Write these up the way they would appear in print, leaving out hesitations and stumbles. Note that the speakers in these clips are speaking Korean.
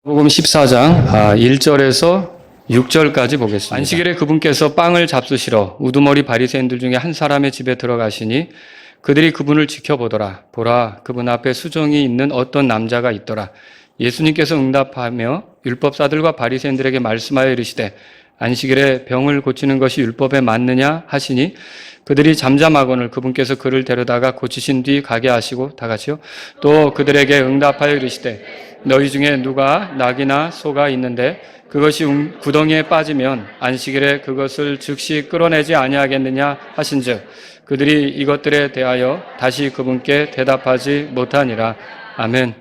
복음 14장 1절에서 6절까지 보겠습니다. 안식일에 그분께서 빵을 잡수시러 우두머리 바리새인들 중에 한 사람의 집에 들어가시니 그들이 그분을 지켜보더라. 보라, 그분 앞에 수종이 있는 어떤 남자가 있더라. 예수님께서 응답하며 율법사들과 바리새인들에게 말씀하여 이르시되 안식일에 병을 고치는 것이 율법에 맞느냐 하시니 그들이 잠잠하거늘 그분께서 그를 데려다가 고치신 뒤 가게 하시고 다 같이요. 또 그들에게 응답하여 이르시되 너희 중에 누가 낙이나 소가 있는데 그것이 구덩이에 빠지면 안식일에 그것을 즉시 끌어내지 아니하겠느냐 하신즉 그들이 이것들에 대하여 다시 그분께 대답하지 못하니라. 아멘.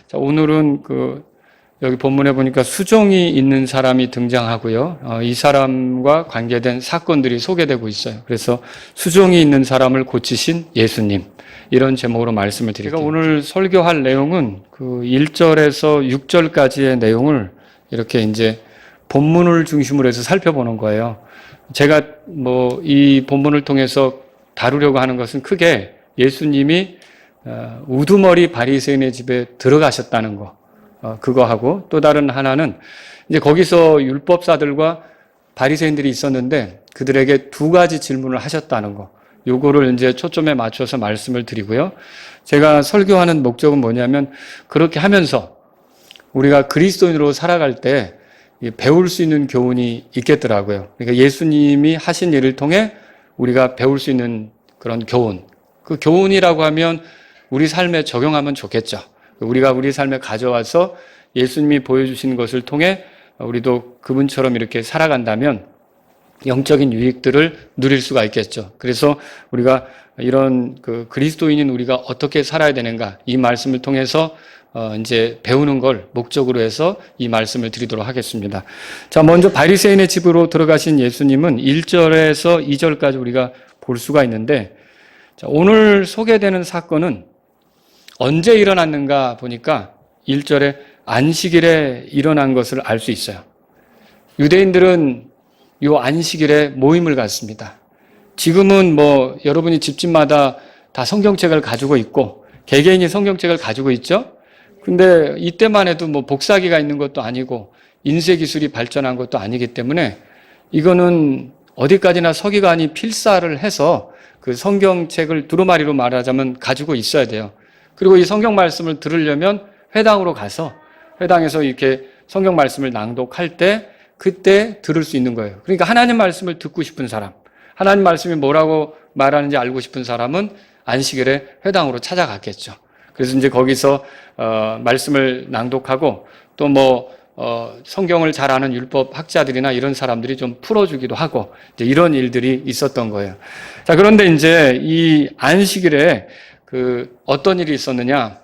자, 오늘은 여기 본문에 보니까 수종이 있는 사람이 등장하고요. 이 사람과 관계된 사건들이 소개되고 있어요. 그래서 수종이 있는 사람을 고치신 예수님, 이런 제목으로 말씀을 드릴게요. 제가 오늘 설교할 내용은 1절에서 6절까지의 내용을 이렇게 이제 본문을 중심으로 해서 살펴보는 거예요. 제가 이 본문을 통해서 다루려고 하는 것은 크게 예수님이 우두머리 바리새인의 집에 들어가셨다는 거, 그거 하고 또 다른 하나는 이제 거기서 율법사들과 바리새인들이 있었는데 그들에게 두 가지 질문을 하셨다는 거, 요거를 이제 초점에 맞춰서 말씀을 드리고요. 제가 설교하는 목적은 뭐냐면 그렇게 하면서 우리가 그리스도인으로 살아갈 때 배울 수 있는 교훈이 있겠더라고요. 그러니까 예수님이 하신 일을 통해 우리가 배울 수 있는 그런 교훈, 그 교훈이라고 하면 우리 삶에 적용하면 좋겠죠. 우리가 우리 삶에 가져와서 예수님이 보여주신 것을 통해 우리도 그분처럼 이렇게 살아간다면 영적인 유익들을 누릴 수가 있겠죠. 그래서 우리가 이런 그리스도인인 우리가 어떻게 살아야 되는가, 이 말씀을 통해서 이제 배우는 걸 목적으로 해서 이 말씀을 드리도록 하겠습니다. 자, 먼저 바리새인의 집으로 들어가신 예수님은 1절에서 2절까지 우리가 볼 수가 있는데, 자, 오늘 소개되는 사건은 언제 일어났는가 보니까 1절에 안식일에 일어난 것을 알 수 있어요. 유대인들은 요 안식일에 모임을 갖습니다. 지금은 여러분이 집집마다 다 성경책을 가지고 있고 개개인이 성경책을 가지고 있죠. 근데 이때만 해도 복사기가 있는 것도 아니고 인쇄 기술이 발전한 것도 아니기 때문에 이거는 어디까지나 서기관이 필사를 해서 그 성경책을 두루마리로 말하자면 가지고 있어야 돼요. 그리고 이 성경 말씀을 들으려면 회당으로 가서 회당에서 이렇게 성경 말씀을 낭독할 때 그때 들을 수 있는 거예요. 그러니까 하나님 말씀을 듣고 싶은 사람, 하나님 말씀이 뭐라고 말하는지 알고 싶은 사람은 안식일에 회당으로 찾아갔겠죠. 그래서 이제 거기서 말씀을 낭독하고 또 성경을 잘 아는 율법 학자들이나 이런 사람들이 좀 풀어주기도 하고 이제 이런 일들이 있었던 거예요. 자, 그런데 이제 이 안식일에 어떤 일이 있었느냐?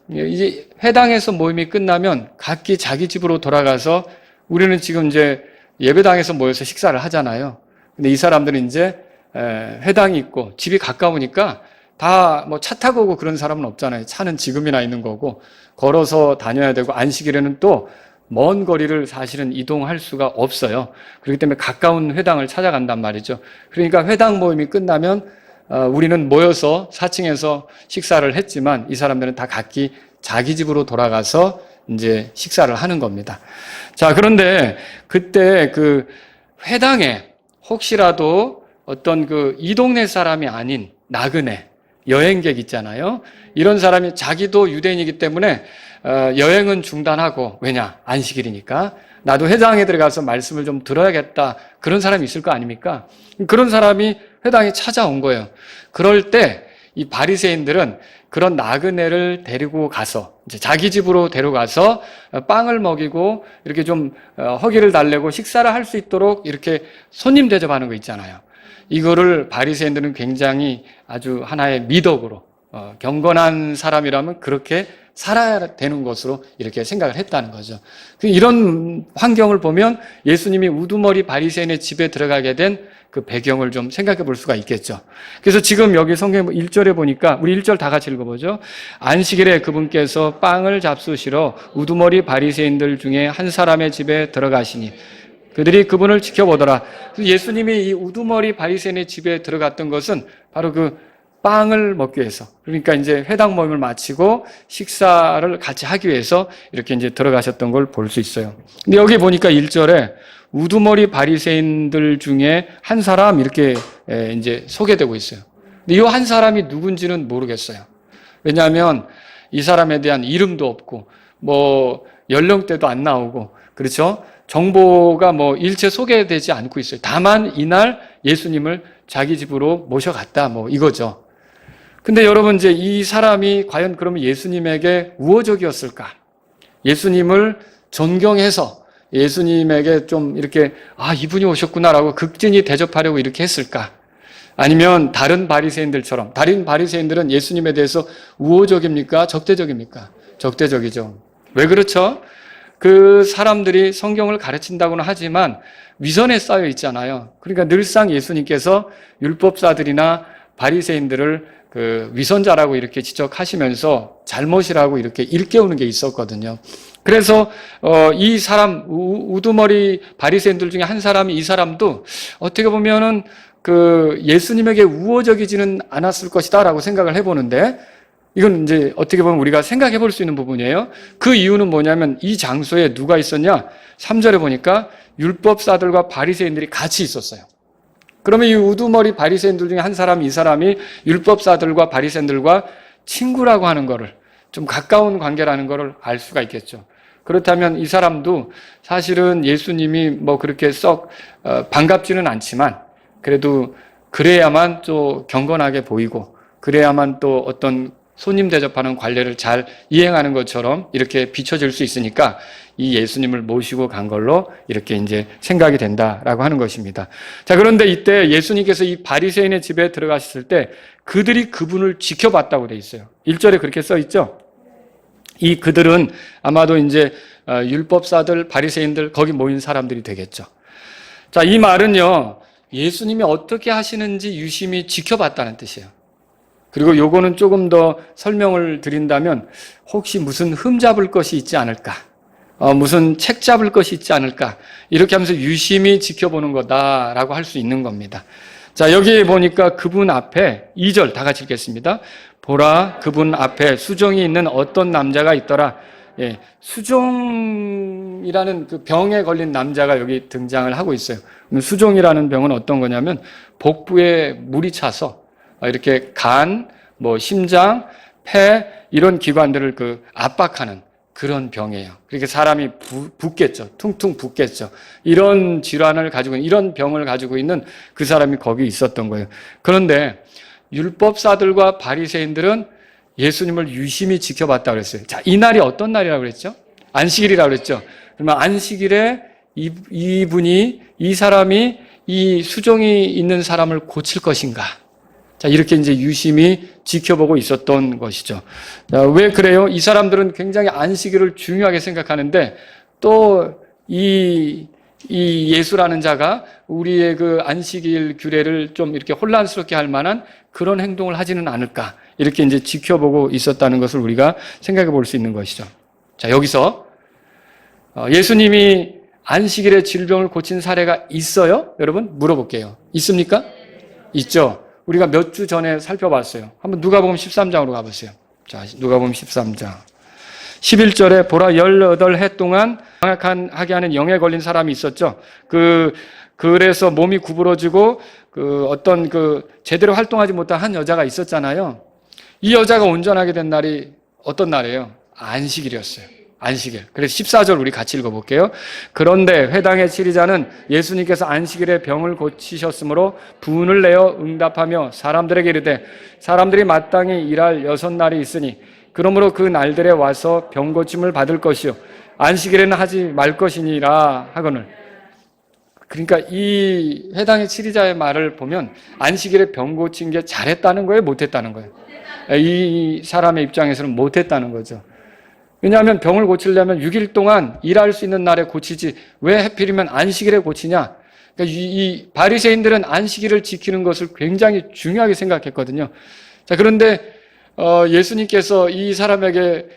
이제 회당에서 모임이 끝나면 각기 자기 집으로 돌아가서 우리는 지금 이제 예배당에서 모여서 식사를 하잖아요. 근데 이 사람들은 이제 회당이 있고 집이 가까우니까 다 차 타고 오고 그런 사람은 없잖아요. 차는 지금이나 있는 거고 걸어서 다녀야 되고 안식일에는 또 먼 거리를 사실은 이동할 수가 없어요. 그렇기 때문에 가까운 회당을 찾아간단 말이죠. 그러니까 회당 모임이 끝나면 우리는 모여서 4층에서 식사를 했지만 이 사람들은 다 각기 자기 집으로 돌아가서 이제 식사를 하는 겁니다. 자, 그런데 그때 회당에 혹시라도 어떤 이 동네 사람이 아닌 나그네, 여행객 있잖아요. 이런 사람이 자기도 유대인이기 때문에 여행은 중단하고, 왜냐? 안식일이니까. 나도 회당에 들어가서 말씀을 좀 들어야겠다. 그런 사람이 있을 거 아닙니까? 그런 사람이 회당에 찾아온 거예요. 그럴 때 이 바리새인들은 그런 나그네를 데리고 가서 이제 자기 집으로 데려가서 빵을 먹이고 이렇게 좀 허기를 달래고 식사를 할 수 있도록 이렇게 손님 대접하는 거 있잖아요. 이거를 바리새인들은 굉장히 아주 하나의 미덕으로 경건한 사람이라면 그렇게 살아야 되는 것으로 이렇게 생각을 했다는 거죠. 이런 환경을 보면 예수님이 우두머리 바리새인의 집에 들어가게 된 그 배경을 좀 생각해 볼 수가 있겠죠. 그래서 지금 여기 성경 1절에 보니까 우리 1절 다 같이 읽어보죠. 안식일에 그분께서 빵을 잡수시러 우두머리 바리새인들 중에 한 사람의 집에 들어가시니 그들이 그분을 지켜보더라. 예수님이 이 우두머리 바리새인의 집에 들어갔던 것은 바로 빵을 먹기 위해서, 그러니까 이제 회당 모임을 마치고 식사를 같이 하기 위해서 이렇게 이제 들어가셨던 걸 볼 수 있어요. 근데 여기 보니까 1절에 우두머리 바리새인들 중에 한 사람 이렇게 이제 소개되고 있어요. 근데 이 한 사람이 누군지는 모르겠어요. 왜냐하면 이 사람에 대한 이름도 없고 뭐 연령대도 안 나오고, 그렇죠? 정보가 뭐 일체 소개되지 않고 있어요. 다만 이날 예수님을 자기 집으로 모셔갔다, 뭐 이거죠. 근데 여러분, 이제 이 사람이 과연 그러면 예수님에게 우호적이었을까? 예수님을 존경해서 예수님에게 좀 이렇게 이분이 오셨구나라고 극진히 대접하려고 이렇게 했을까? 아니면 다른 바리새인들처럼, 다른 바리새인들은 예수님에 대해서 우호적입니까? 적대적입니까? 적대적이죠. 왜 그렇죠? 그 사람들이 성경을 가르친다고는 하지만 위선에 쌓여 있잖아요. 그러니까 늘상 예수님께서 율법사들이나 바리새인들을 그 위선자라고 이렇게 지적하시면서 잘못이라고 이렇게 일깨우는 게 있었거든요. 그래서 이 사람, 우두머리 바리새인들 중에 한 사람이, 이 사람도 어떻게 보면은 그 예수님에게 우호적이지는 않았을 것이다라고 생각을 해보는데, 이건 이제 어떻게 보면 우리가 생각해 볼 수 있는 부분이에요. 그 이유는 뭐냐면 이 장소에 누가 있었냐? 3절에 보니까 율법사들과 바리새인들이 같이 있었어요. 그러면 이 우두머리 바리새인들 중에 한 사람, 이 사람이 율법사들과 바리새인들과 친구라고 하는 거를, 좀 가까운 관계라는 거를 알 수가 있겠죠. 그렇다면 이 사람도 사실은 예수님이 뭐 그렇게 썩 반갑지는 않지만 그래도 그래야만 또 경건하게 보이고, 그래야만 또 어떤 손님 대접하는 관례를 잘 이행하는 것처럼 이렇게 비춰질 수 있으니까 이 예수님을 모시고 간 걸로 이렇게 이제 생각이 된다라고 하는 것입니다. 자, 그런데 이때 예수님께서 이 바리새인의 집에 들어가셨을 때 그들이 그분을 지켜봤다고 돼 있어요. 1절에 그렇게 써 있죠. 이 그들은 아마도 이제 율법사들, 바리새인들, 거기 모인 사람들이 되겠죠. 자, 이 말은요, 예수님이 어떻게 하시는지 유심히 지켜봤다는 뜻이에요. 그리고 요거는 조금 더 설명을 드린다면, 혹시 무슨 흠 잡을 것이 있지 않을까? 무슨 책 잡을 것이 있지 않을까? 이렇게 하면서 유심히 지켜보는 거다라고 할 수 있는 겁니다. 자, 여기 보니까 그분 앞에 2절 다 같이 읽겠습니다. 보라, 그분 앞에 수종이 있는 어떤 남자가 있더라. 예, 수종이라는 그 병에 걸린 남자가 여기 등장을 하고 있어요. 수종이라는 병은 어떤 거냐면 복부에 물이 차서 이렇게 간, 뭐 심장, 폐 이런 기관들을 그 압박하는 그런 병이에요. 그렇게 사람이 붓겠죠. 퉁퉁 붓겠죠. 이런 질환을 가지고 있는, 이런 병을 가지고 있는 그 사람이 거기 있었던 거예요. 그런데 율법사들과 바리새인들은 예수님을 유심히 지켜봤다고 그랬어요. 자, 이 날이 어떤 날이라고 그랬죠? 안식일이라고 그랬죠. 그러면 안식일에 이 사람이 이 수종이 있는 사람을 고칠 것인가? 자, 이렇게 이제 유심히 지켜보고 있었던 것이죠. 자, 왜 그래요? 이 사람들은 굉장히 안식일을 중요하게 생각하는데 또 이 예수라는 자가 우리의 그 안식일 규례를 좀 이렇게 혼란스럽게 할 만한 그런 행동을 하지는 않을까? 이렇게 이제 지켜보고 있었다는 것을 우리가 생각해 볼 수 있는 것이죠. 자, 여기서 예수님이 안식일에 질병을 고친 사례가 있어요? 여러분 물어볼게요. 있습니까? 있죠. 우리가 몇 주 전에 살펴봤어요. 한번 누가복음 13장으로 가보세요. 자, 누가복음 13장. 11절에 보라 18해 동안 방학하게 하는 영에 걸린 사람이 있었죠. 그래서 몸이 구부러지고 어떤 제대로 활동하지 못한 한 여자가 있었잖아요. 이 여자가 온전하게 된 날이 어떤 날이에요? 안식일이었어요. 안식일. 그래서 14절 우리 같이 읽어볼게요. 그런데 회당의 치리자는 예수님께서 안식일에 병을 고치셨으므로 분을 내어 응답하며 사람들에게 이르되 사람들이 마땅히 일할 6날이 있으니 그러므로 그 날들에 와서 병 고침을 받을 것이요 안식일에는 하지 말 것이니라 하거늘. 그러니까 이 회당의 치리자의 말을 보면 안식일에 병 고친 게 잘했다는 거예요? 못했다는 거예요? 이 사람의 입장에서는 못했다는 거죠. 왜냐하면 병을 고치려면 6일 동안 일할 수 있는 날에 고치지 왜 하필이면 안식일에 고치냐? 그러니까 이 바리새인들은 안식일을 지키는 것을 굉장히 중요하게 생각했거든요. 자, 그런데 예수님께서 이 사람에게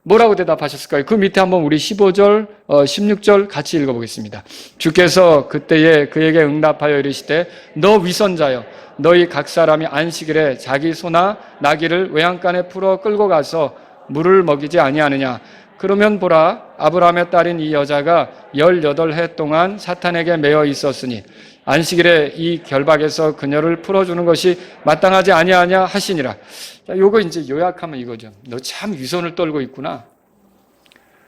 뭐라고 대답하셨을까요? 그 밑에 한번 우리 15절, 16절 같이 읽어보겠습니다. 주께서 그때에 그에게 응답하여 이르시되 너 위선자여 너희 각 사람이 안식일에 자기 소나 나귀를 외양간에 풀어 끌고 가서 물을 먹이지 아니하느냐. 그러면 보라 아브라함의 딸인 이 여자가 18해 동안 사탄에게 매여 있었으니 안식일에 이 결박에서 그녀를 풀어주는 것이 마땅하지 아니하냐 하시니라. 자, 요거 이제 요약하면 이거죠. 너 참 위선을 떨고 있구나.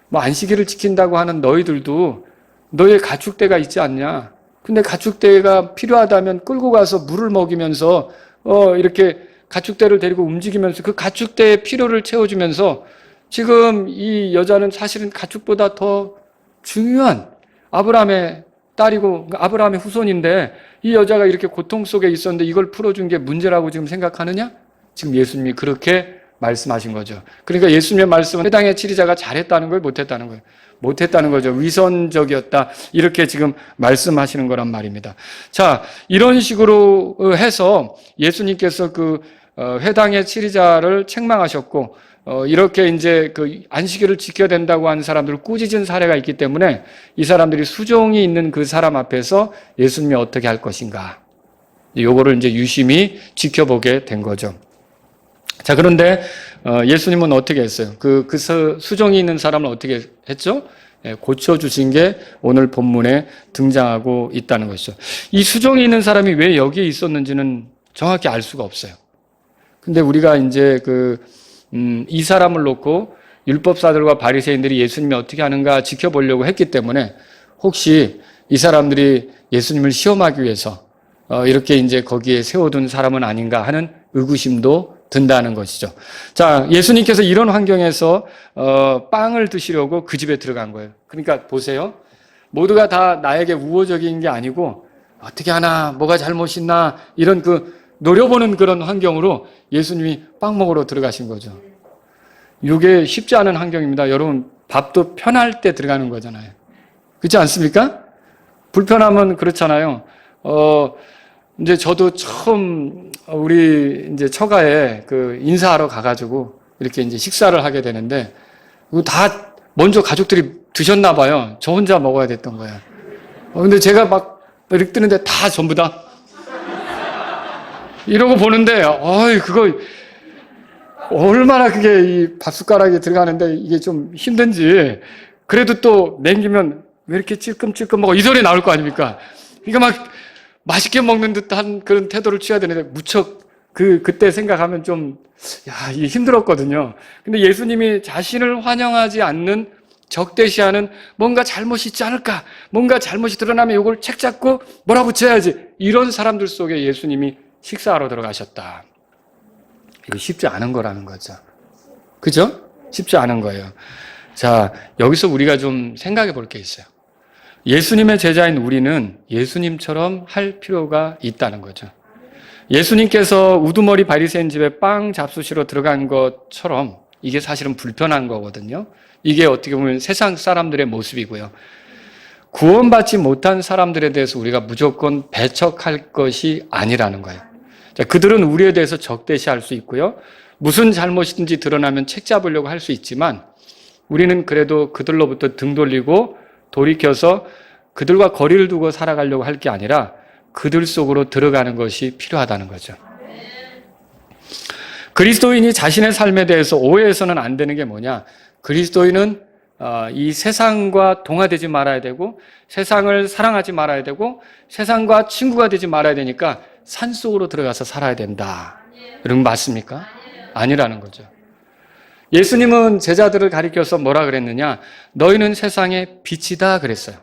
뭐 안식일을 지킨다고 하는 너희들도 너의 가축대가 있지 않냐. 근데 가축대가 필요하다면 끌고 가서 물을 먹이면서 이렇게 가축대를 데리고 움직이면서 그 가축대의 필요를 채워주면서 지금 이 여자는 사실은 가축보다 더 중요한 아브라함의 딸이고 아브라함의 후손인데 이 여자가 이렇게 고통 속에 있었는데 이걸 풀어준 게 문제라고 지금 생각하느냐? 지금 예수님이 그렇게 말씀하신 거죠. 그러니까 예수님의 말씀은 해당의 치리자가 잘했다는 거예요? 못했다는 거예요? 못했다는 거죠. 위선적이었다. 이렇게 지금 말씀하시는 거란 말입니다. 자, 이런 식으로 해서 예수님께서 그 회당의 치리자를 책망하셨고 이렇게 이제 그 안식일을 지켜야 된다고 하는 사람들을 꾸짖은 사례가 있기 때문에 이 사람들이 수종이 있는 그 사람 앞에서 예수님이 어떻게 할 것인가. 요거를 이제 유심히 지켜보게 된 거죠. 자, 그런데 예수님은 어떻게 했어요? 그 수종이 있는 사람을 어떻게 했죠? 고쳐주신 게 오늘 본문에 등장하고 있다는 것이죠. 이 수종이 있는 사람이 왜 여기에 있었는지는 정확히 알 수가 없어요. 근데 우리가 이제 이 사람을 놓고 율법사들과 바리새인들이 예수님이 어떻게 하는가 지켜보려고 했기 때문에 혹시 이 사람들이 예수님을 시험하기 위해서 이렇게 이제 거기에 세워둔 사람은 아닌가 하는 의구심도 든다는 것이죠. 자, 예수님께서 이런 환경에서 빵을 드시려고 그 집에 들어간 거예요. 그러니까 보세요. 모두가 다 나에게 우호적인 게 아니고 어떻게 하나, 뭐가 잘못 있나 이런 노려보는 그런 환경으로 예수님이 빵 먹으러 들어가신 거죠. 이게 쉽지 않은 환경입니다. 여러분, 밥도 편할 때 들어가는 거잖아요. 그렇지 않습니까? 불편하면 그렇잖아요. 이제 저도 처음 우리 이제 처가에 인사하러 가가지고 이렇게 이제 식사를 하게 되는데 다 먼저 가족들이 드셨나 봐요. 저 혼자 먹어야 됐던 거예요. 근데 제가 막 이렇게 뜨는데 다 전부 다 이러고 보는데, 그거, 얼마나 그게 이 밥숟가락에 들어가는데 이게 좀 힘든지, 그래도 또 남기면 왜 이렇게 찔끔찔끔 먹어? 이 소리 나올 거 아닙니까? 그러니까 막 맛있게 먹는 듯한 그런 태도를 취해야 되는데, 무척 그때 생각하면 좀, 이게 힘들었거든요. 근데 예수님이 자신을 환영하지 않는 적대시하는 뭔가 잘못이 있지 않을까? 뭔가 잘못이 드러나면 이걸 책 잡고 몰아붙여야지. 이런 사람들 속에 예수님이 식사하러 들어가셨다. 이거 쉽지 않은 거라는 거죠. 그죠? 쉽지 않은 거예요. 자, 여기서 우리가 좀 생각해 볼 게 있어요. 예수님의 제자인 우리는 예수님처럼 할 필요가 있다는 거죠. 예수님께서 우두머리 바리새인 집에 빵 잡수시러 들어간 것처럼 이게 사실은 불편한 거거든요. 이게 어떻게 보면 세상 사람들의 모습이고요. 구원받지 못한 사람들에 대해서 우리가 무조건 배척할 것이 아니라는 거예요. 자, 그들은 우리에 대해서 적대시할 수 있고요. 무슨 잘못이든지 드러나면 책 잡으려고 할 수 있지만 우리는 그래도 그들로부터 등 돌리고 돌이켜서 그들과 거리를 두고 살아가려고 할 게 아니라 그들 속으로 들어가는 것이 필요하다는 거죠. 그리스도인이 자신의 삶에 대해서 오해해서는 안 되는 게 뭐냐? 그리스도인은 이 세상과 동화되지 말아야 되고 세상을 사랑하지 말아야 되고 세상과 친구가 되지 말아야 되니까 산속으로 들어가서 살아야 된다. 이런 거 맞습니까? 아니라는 거죠. 예수님은 제자들을 가리켜서 뭐라 그랬느냐? 너희는 세상의 빛이다 그랬어요.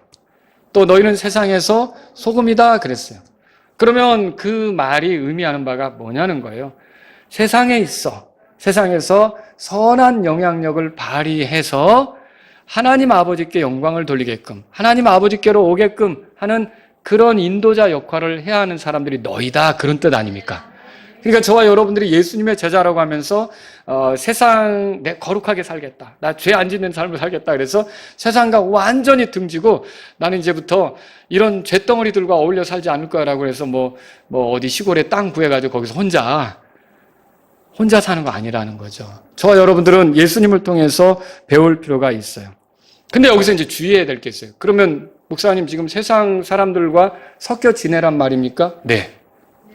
또 너희는 세상에서 소금이다 그랬어요. 그러면 그 말이 의미하는 바가 뭐냐는 거예요. 세상에 있어. 세상에서 선한 영향력을 발휘해서 하나님 아버지께 영광을 돌리게끔, 하나님 아버지께로 오게끔 하는 그런 인도자 역할을 해야 하는 사람들이 너희다. 그런 뜻 아닙니까? 그러니까 저와 여러분들이 예수님의 제자라고 하면서 세상 내 거룩하게 살겠다. 나 죄 안 짓는 삶을 살겠다. 그래서 세상과 완전히 등지고 나는 이제부터 이런 죄덩어리들과 어울려 살지 않을 거야라고 해서 뭐 어디 시골에 땅 구해가지고 거기서 혼자 혼자 사는 거 아니라는 거죠. 저와 여러분들은 예수님을 통해서 배울 필요가 있어요. 근데 여기서 이제 주의해야 될 게 있어요. 그러면 목사님 지금 세상 사람들과 섞여 지내란 말입니까? 네.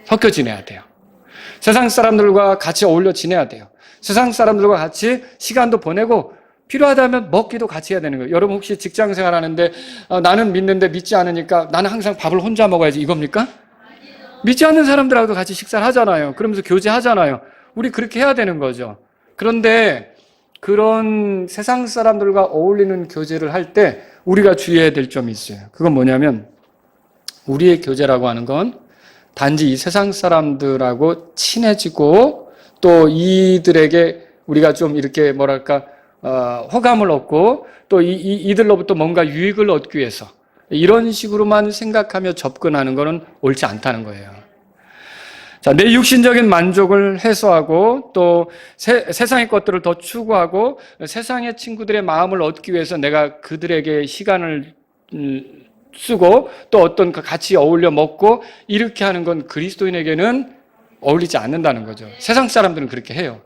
섞여 지내야 돼요. 세상 사람들과 같이 어울려 지내야 돼요. 세상 사람들과 같이 시간도 보내고 필요하다면 먹기도 같이 해야 되는 거예요. 여러분 혹시 직장 생활하는데 나는 믿는데 믿지 않으니까 나는 항상 밥을 혼자 먹어야지 이겁니까? 믿지 않는 사람들하고도 같이 식사를 하잖아요. 그러면서 교제하잖아요. 우리 그렇게 해야 되는 거죠. 그런데 그런 세상 사람들과 어울리는 교제를 할 때 우리가 주의해야 될 점이 있어요. 그건 뭐냐면 우리의 교제라고 하는 건 단지 이 세상 사람들하고 친해지고 또 이들에게 우리가 좀 이렇게 뭐랄까 호감을 얻고 또 이들로부터 뭔가 유익을 얻기 위해서 이런 식으로만 생각하며 접근하는 것은 옳지 않다는 거예요. 자, 내 육신적인 만족을 해소하고 또 세상의 것들을 더 추구하고 세상의 친구들의 마음을 얻기 위해서 내가 그들에게 시간을 쓰고 또 어떤 같이 어울려 먹고 이렇게 하는 건 그리스도인에게는 어울리지 않는다는 거죠. 세상 사람들은 그렇게 해요.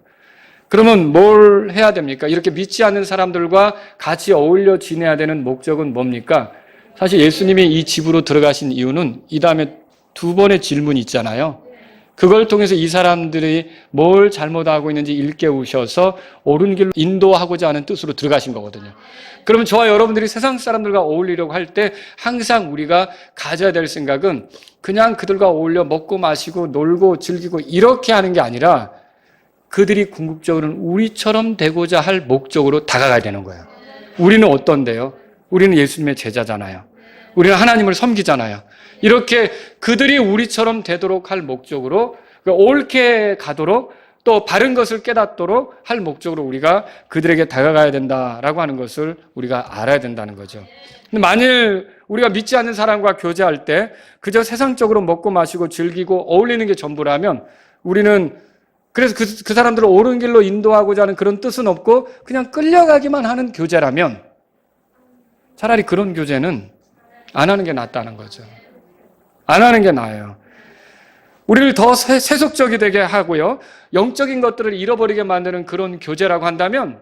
그러면 뭘 해야 됩니까? 이렇게 믿지 않는 사람들과 같이 어울려 지내야 되는 목적은 뭡니까? 사실 예수님이 이 집으로 들어가신 이유는 이 다음에 두 번의 질문이 있잖아요. 그걸 통해서 이 사람들이 뭘 잘못하고 있는지 일깨우셔서 옳은 길로 인도하고자 하는 뜻으로 들어가신 거거든요. 그러면 저와 여러분들이 세상 사람들과 어울리려고 할 때 항상 우리가 가져야 될 생각은 그냥 그들과 어울려 먹고 마시고 놀고 즐기고 이렇게 하는 게 아니라 그들이 궁극적으로는 우리처럼 되고자 할 목적으로 다가가야 되는 거예요. 우리는 어떤데요? 우리는 예수님의 제자잖아요. 우리는 하나님을 섬기잖아요. 이렇게 그들이 우리처럼 되도록 할 목적으로 옳게 가도록 또 바른 것을 깨닫도록 할 목적으로 우리가 그들에게 다가가야 된다라고 하는 것을 우리가 알아야 된다는 거죠. 근데 만일 우리가 믿지 않는 사람과 교제할 때 그저 세상적으로 먹고 마시고 즐기고 어울리는 게 전부라면 우리는 그래서 그 사람들을 옳은 길로 인도하고자 하는 그런 뜻은 없고 그냥 끌려가기만 하는 교제라면 차라리 그런 교제는 안 하는 게 낫다는 거죠. 안 하는 게 나아요. 우리를 더 세속적이 되게 하고요. 영적인 것들을 잃어버리게 만드는 그런 교제라고 한다면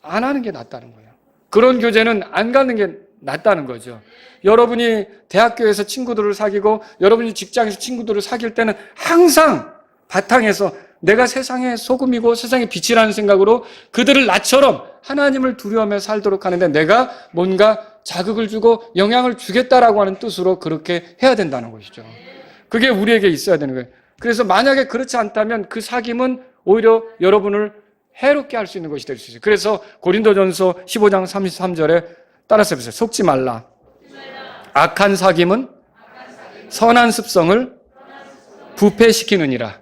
안 하는 게 낫다는 거예요. 그런 교제는 안 가는 게 낫다는 거죠. 여러분이 대학교에서 친구들을 사귀고 여러분이 직장에서 친구들을 사귈 때는 항상 바탕에서 내가 세상의 소금이고 세상의 빛이라는 생각으로 그들을 나처럼 하나님을 두려워하며 살도록 하는데 내가 뭔가 자극을 주고 영향을 주겠다라고 하는 뜻으로 그렇게 해야 된다는 것이죠. 그게 우리에게 있어야 되는 거예요. 그래서 만약에 그렇지 않다면 그 사귐은 오히려 여러분을 해롭게 할 수 있는 것이 될 수 있어요. 그래서 고린도전서 15장 33절에 따라서 해보세요. 속지 말라. 악한 사귐은 선한 습성을 부패시키느니라.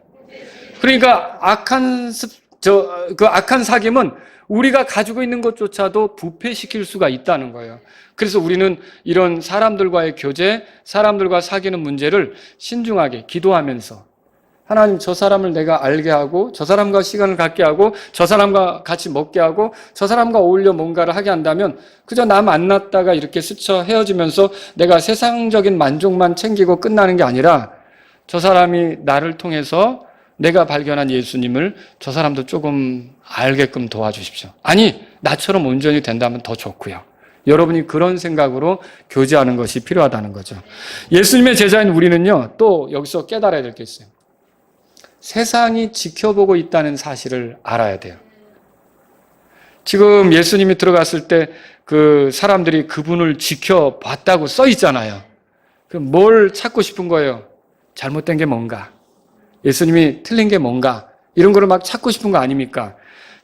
그러니까 악한 사귐은 우리가 가지고 있는 것조차도 부패시킬 수가 있다는 거예요. 그래서 우리는 이런 사람들과의 교제, 사람들과 사귀는 문제를 신중하게 기도하면서 하나님 저 사람을 내가 알게 하고 저 사람과 시간을 갖게 하고 저 사람과 같이 먹게 하고 저 사람과 어울려 뭔가를 하게 한다면 그저 나 만났다가 이렇게 스쳐 헤어지면서 내가 세상적인 만족만 챙기고 끝나는 게 아니라 저 사람이 나를 통해서 내가 발견한 예수님을 저 사람도 조금 알게끔 도와주십시오. 아니, 나처럼 온전히 된다면 더 좋고요. 여러분이 그런 생각으로 교제하는 것이 필요하다는 거죠. 예수님의 제자인 우리는요, 또 여기서 깨달아야 될 게 있어요. 세상이 지켜보고 있다는 사실을 알아야 돼요. 지금 예수님이 들어갔을 때 그 사람들이 그분을 지켜봤다고 써 있잖아요. 그럼 뭘 찾고 싶은 거예요? 잘못된 게 뭔가? 예수님이 틀린 게 뭔가? 이런 거를 막 찾고 싶은 거 아닙니까?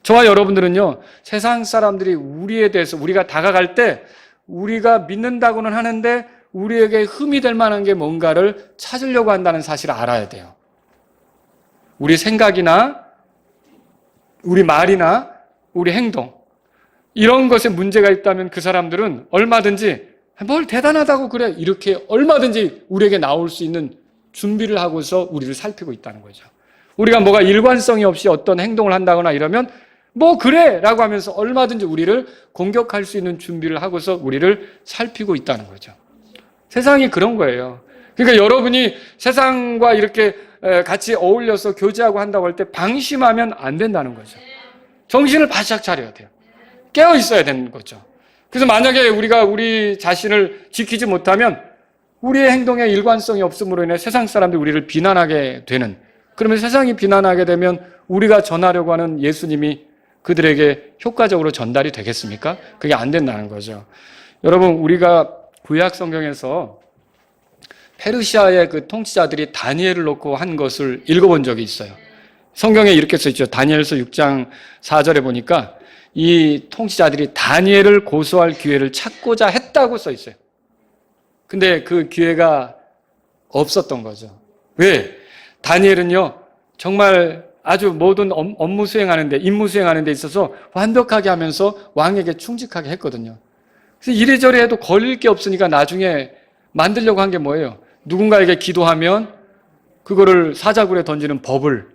저와 여러분들은요, 세상 사람들이 우리에 대해서 우리가 다가갈 때 우리가 믿는다고는 하는데 우리에게 흠이 될 만한 게 뭔가를 찾으려고 한다는 사실을 알아야 돼요. 우리 생각이나 우리 말이나 우리 행동 이런 것에 문제가 있다면 그 사람들은 얼마든지 뭘 대단하다고 그래 이렇게 얼마든지 우리에게 나올 수 있는 준비를 하고서 우리를 살피고 있다는 거죠. 우리가 뭐가 일관성이 없이 어떤 행동을 한다거나 이러면 뭐 그래 라고 하면서 얼마든지 우리를 공격할 수 있는 준비를 하고서 우리를 살피고 있다는 거죠. 세상이 그런 거예요. 그러니까 여러분이 세상과 이렇게 같이 어울려서 교제하고 한다고 할 때 방심하면 안 된다는 거죠. 정신을 바짝 차려야 돼요. 깨어 있어야 되는 거죠. 그래서 만약에 우리가 우리 자신을 지키지 못하면 우리의 행동에 일관성이 없음으로 인해 세상 사람들이 우리를 비난하게 되는, 그러면 세상이 비난하게 되면 우리가 전하려고 하는 예수님이 그들에게 효과적으로 전달이 되겠습니까? 그게 안 된다는 거죠. 여러분, 우리가 구약 성경에서 페르시아의 그 통치자들이 다니엘을 놓고 한 것을 읽어본 적이 있어요. 성경에 이렇게 써 있죠. 다니엘서 6장 4절에 보니까 이 통치자들이 다니엘을 고소할 기회를 찾고자 했다고 써 있어요. 근데 그 기회가 없었던 거죠. 왜? 다니엘은요, 정말 아주 모든 업무 수행하는 데, 임무 수행하는 데 있어서 완벽하게 하면서 왕에게 충직하게 했거든요. 그래서 이래저래 해도 걸릴 게 없으니까 나중에 만들려고 한 게 뭐예요? 누군가에게 기도하면 그거를 사자굴에 던지는 법을.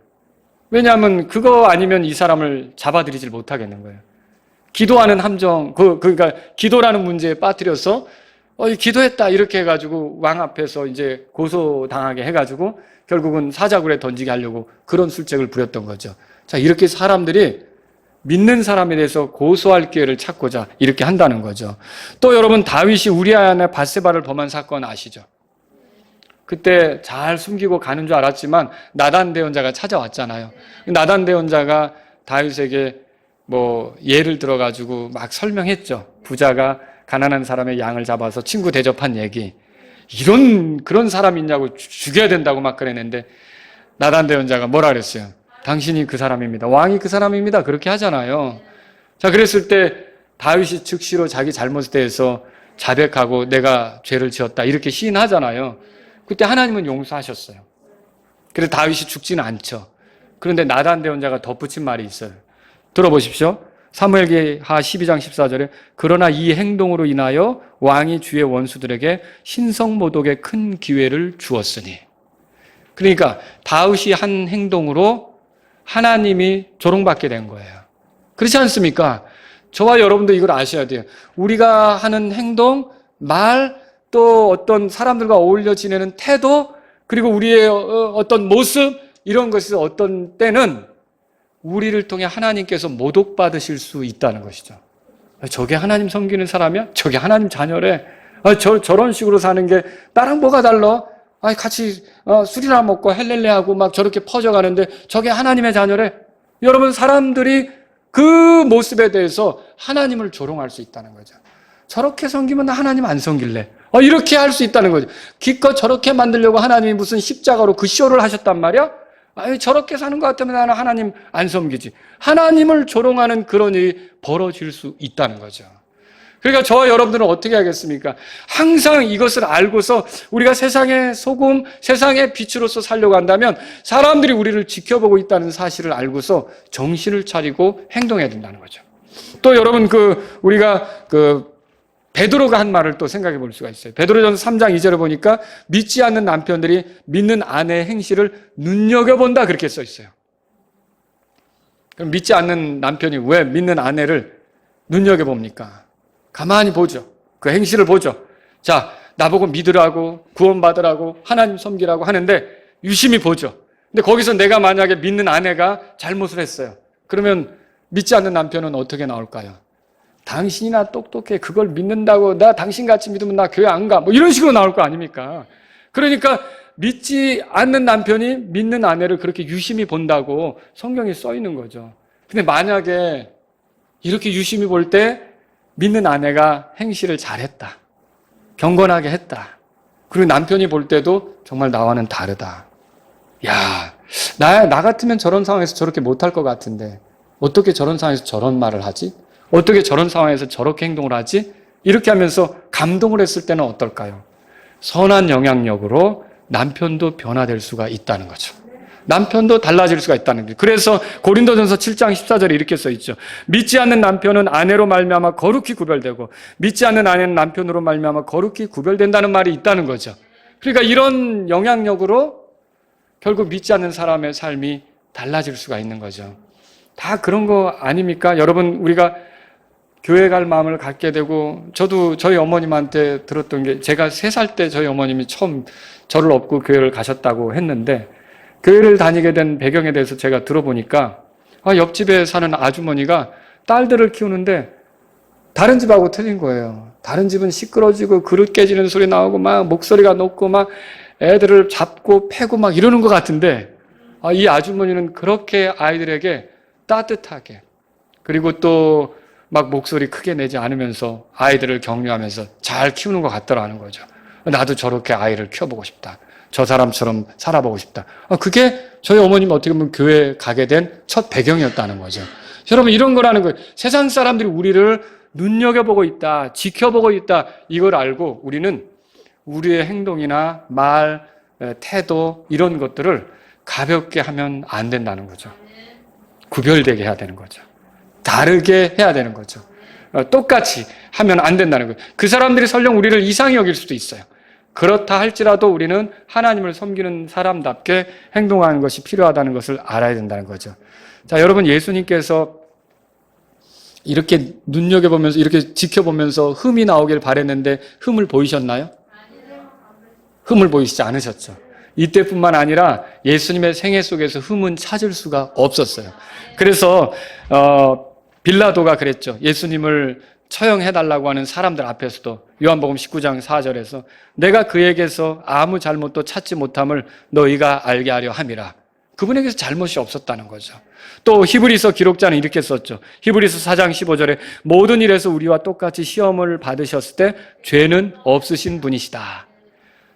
왜냐하면 그거 아니면 이 사람을 잡아들이질 못하겠는 거예요. 기도하는 함정, 그러니까 기도라는 문제에 빠뜨려서 기도했다 이렇게 해가지고 왕 앞에서 이제 고소당하게 해가지고 결국은 사자굴에 던지게 하려고 그런 술책을 부렸던 거죠. 자, 이렇게 사람들이 믿는 사람에 대해서 고소할 기회를 찾고자 이렇게 한다는 거죠. 또 여러분, 다윗이 우리아 안에 밧세바를 범한 사건 아시죠? 그때 잘 숨기고 가는 줄 알았지만 나단 대언자가 찾아왔잖아요. 나단 대언자가 다윗에게 뭐 예를 들어가지고 막 설명했죠. 부자가 가난한 사람의 양을 잡아서 친구 대접한 얘기. 그런 사람 있냐고 죽여야 된다고 막 그랬는데 나단 대언자가 뭐라 그랬어요? 당신이 그 사람입니다. 왕이 그 사람입니다. 그렇게 하잖아요. 자, 그랬을 때 다윗이 즉시로 자기 잘못에 대해서 자백하고 내가 죄를 지었다 이렇게 시인하잖아요. 그때 하나님은 용서하셨어요. 그래서 다윗이 죽지는 않죠. 그런데 나단 대언자가 덧붙인 말이 있어요. 들어보십시오. 사무엘기하 12장 14절에 그러나 이 행동으로 인하여 왕이 주의 원수들에게 신성모독의 큰 기회를 주었으니. 그러니까 다윗이 한 행동으로 하나님이 조롱받게 된 거예요. 그렇지 않습니까? 저와 여러분도 이걸 아셔야 돼요. 우리가 하는 행동, 말, 또 어떤 사람들과 어울려 지내는 태도, 그리고 우리의 어떤 모습, 이런 것이 어떤 때는 우리를 통해 하나님께서 모독받으실 수 있다는 것이죠. 저게 하나님 섬기는 사람이야? 저게 하나님 자녀래? 저런 식으로 사는 게 나랑 뭐가 달라? 같이 술이나 먹고 헬렐레하고 막 저렇게 퍼져가는데 저게 하나님의 자녀래? 여러분, 사람들이 그 모습에 대해서 하나님을 조롱할 수 있다는 거죠. 저렇게 섬기면 나 하나님 안 섬길래. 이렇게 할 수 있다는 거죠. 기껏 저렇게 만들려고 하나님이 무슨 십자가로 그 쇼를 하셨단 말이야? 저렇게 사는 것 같으면 나는 하나님 안 섬기지. 하나님을 조롱하는 그런 일이 벌어질 수 있다는 거죠. 그러니까 저와 여러분들은 어떻게 하겠습니까? 항상 이것을 알고서 우리가 세상의 소금, 세상의 빛으로서 살려고 한다면 사람들이 우리를 지켜보고 있다는 사실을 알고서 정신을 차리고 행동해야 된다는 거죠. 또 여러분, 우리가 베드로가 한 말을 또 생각해 볼 수가 있어요. 베드로전서 3장 2절에 보니까 믿지 않는 남편들이 믿는 아내의 행실을 눈여겨본다 그렇게 써 있어요. 그럼 믿지 않는 남편이 왜 믿는 아내를 눈여겨봅니까? 가만히 보죠. 그 행실을 보죠. 자, 나보고 믿으라고 구원받으라고 하나님 섬기라고 하는데 유심히 보죠. 근데 거기서 내가 만약에 믿는 아내가 잘못을 했어요. 그러면 믿지 않는 남편은 어떻게 나올까요? 당신이나 똑똑해. 그걸 믿는다고 나 당신같이 믿으면 나 교회 안 가. 뭐 이런 식으로 나올 거 아닙니까? 그러니까 믿지 않는 남편이 믿는 아내를 그렇게 유심히 본다고 성경에 써 있는 거죠. 근데 만약에 이렇게 유심히 볼 때 믿는 아내가 행실을 잘했다. 경건하게 했다. 그리고 남편이 볼 때도 정말 나와는 다르다. 야, 나 같으면 저런 상황에서 저렇게 못할 것 같은데 어떻게 저런 상황에서 저런 말을 하지? 어떻게 저런 상황에서 저렇게 행동을 하지? 이렇게 하면서 감동을 했을 때는 어떨까요? 선한 영향력으로 남편도 변화될 수가 있다는 거죠. 남편도 달라질 수가 있다는 거죠. 그래서 고린도전서 7장 14절에 이렇게 써 있죠. 믿지 않는 남편은 아내로 말미암아 거룩히 구별되고 믿지 않는 아내는 남편으로 말미암아 거룩히 구별된다는 말이 있다는 거죠. 그러니까 이런 영향력으로 결국 믿지 않는 사람의 삶이 달라질 수가 있는 거죠. 다 그런 거 아닙니까? 여러분, 우리가 교회 갈 마음을 갖게 되고, 저도 저희 어머님한테 들었던 게, 제가 3살 때 저희 어머님이 처음 저를 업고 교회를 가셨다고 했는데, 교회를 다니게 된 배경에 대해서 제가 들어보니까 옆집에 사는 아주머니가 딸들을 키우는데 다른 집하고 틀린 거예요. 다른 집은 시끄러지고 그릇 깨지는 소리 나오고 막 목소리가 높고 막 애들을 잡고 패고 막 이러는 것 같은데 이 아주머니는 그렇게 아이들에게 따뜻하게 그리고 또 막 목소리 크게 내지 않으면서 아이들을 격려하면서 잘 키우는 것 같더라는 거죠. 나도 저렇게 아이를 키워보고 싶다. 저 사람처럼 살아보고 싶다. 그게 저희 어머님 어떻게 보면 교회 가게 된 첫 배경이었다는 거죠. 여러분 이런 거라는 거예요. 세상 사람들이 우리를 눈여겨보고 있다. 지켜보고 있다. 이걸 알고 우리는 우리의 행동이나 말, 태도 이런 것들을 가볍게 하면 안 된다는 거죠. 구별되게 해야 되는 거죠. 다르게 해야 되는 거죠. 똑같이 하면 안 된다는 거예요. 그 사람들이 설령 우리를 이상히 여길 수도 있어요. 그렇다 할지라도 우리는 하나님을 섬기는 사람답게 행동하는 것이 필요하다는 것을 알아야 된다는 거죠. 자, 여러분 예수님께서 이렇게 눈여겨보면서 이렇게 지켜보면서 흠이 나오길 바랬는데 흠을 보이셨나요? 흠을 보이시지 않으셨죠. 이때뿐만 아니라 예수님의 생애 속에서 흠은 찾을 수가 없었어요. 그래서 빌라도가 그랬죠. 예수님을 처형해달라고 하는 사람들 앞에서도 요한복음 19장 4절에서 내가 그에게서 아무 잘못도 찾지 못함을 너희가 알게 하려 함이라. 그분에게서 잘못이 없었다는 거죠. 또 히브리서 기록자는 이렇게 썼죠. 히브리서 4장 15절에 모든 일에서 우리와 똑같이 시험을 받으셨을 때 죄는 없으신 분이시다.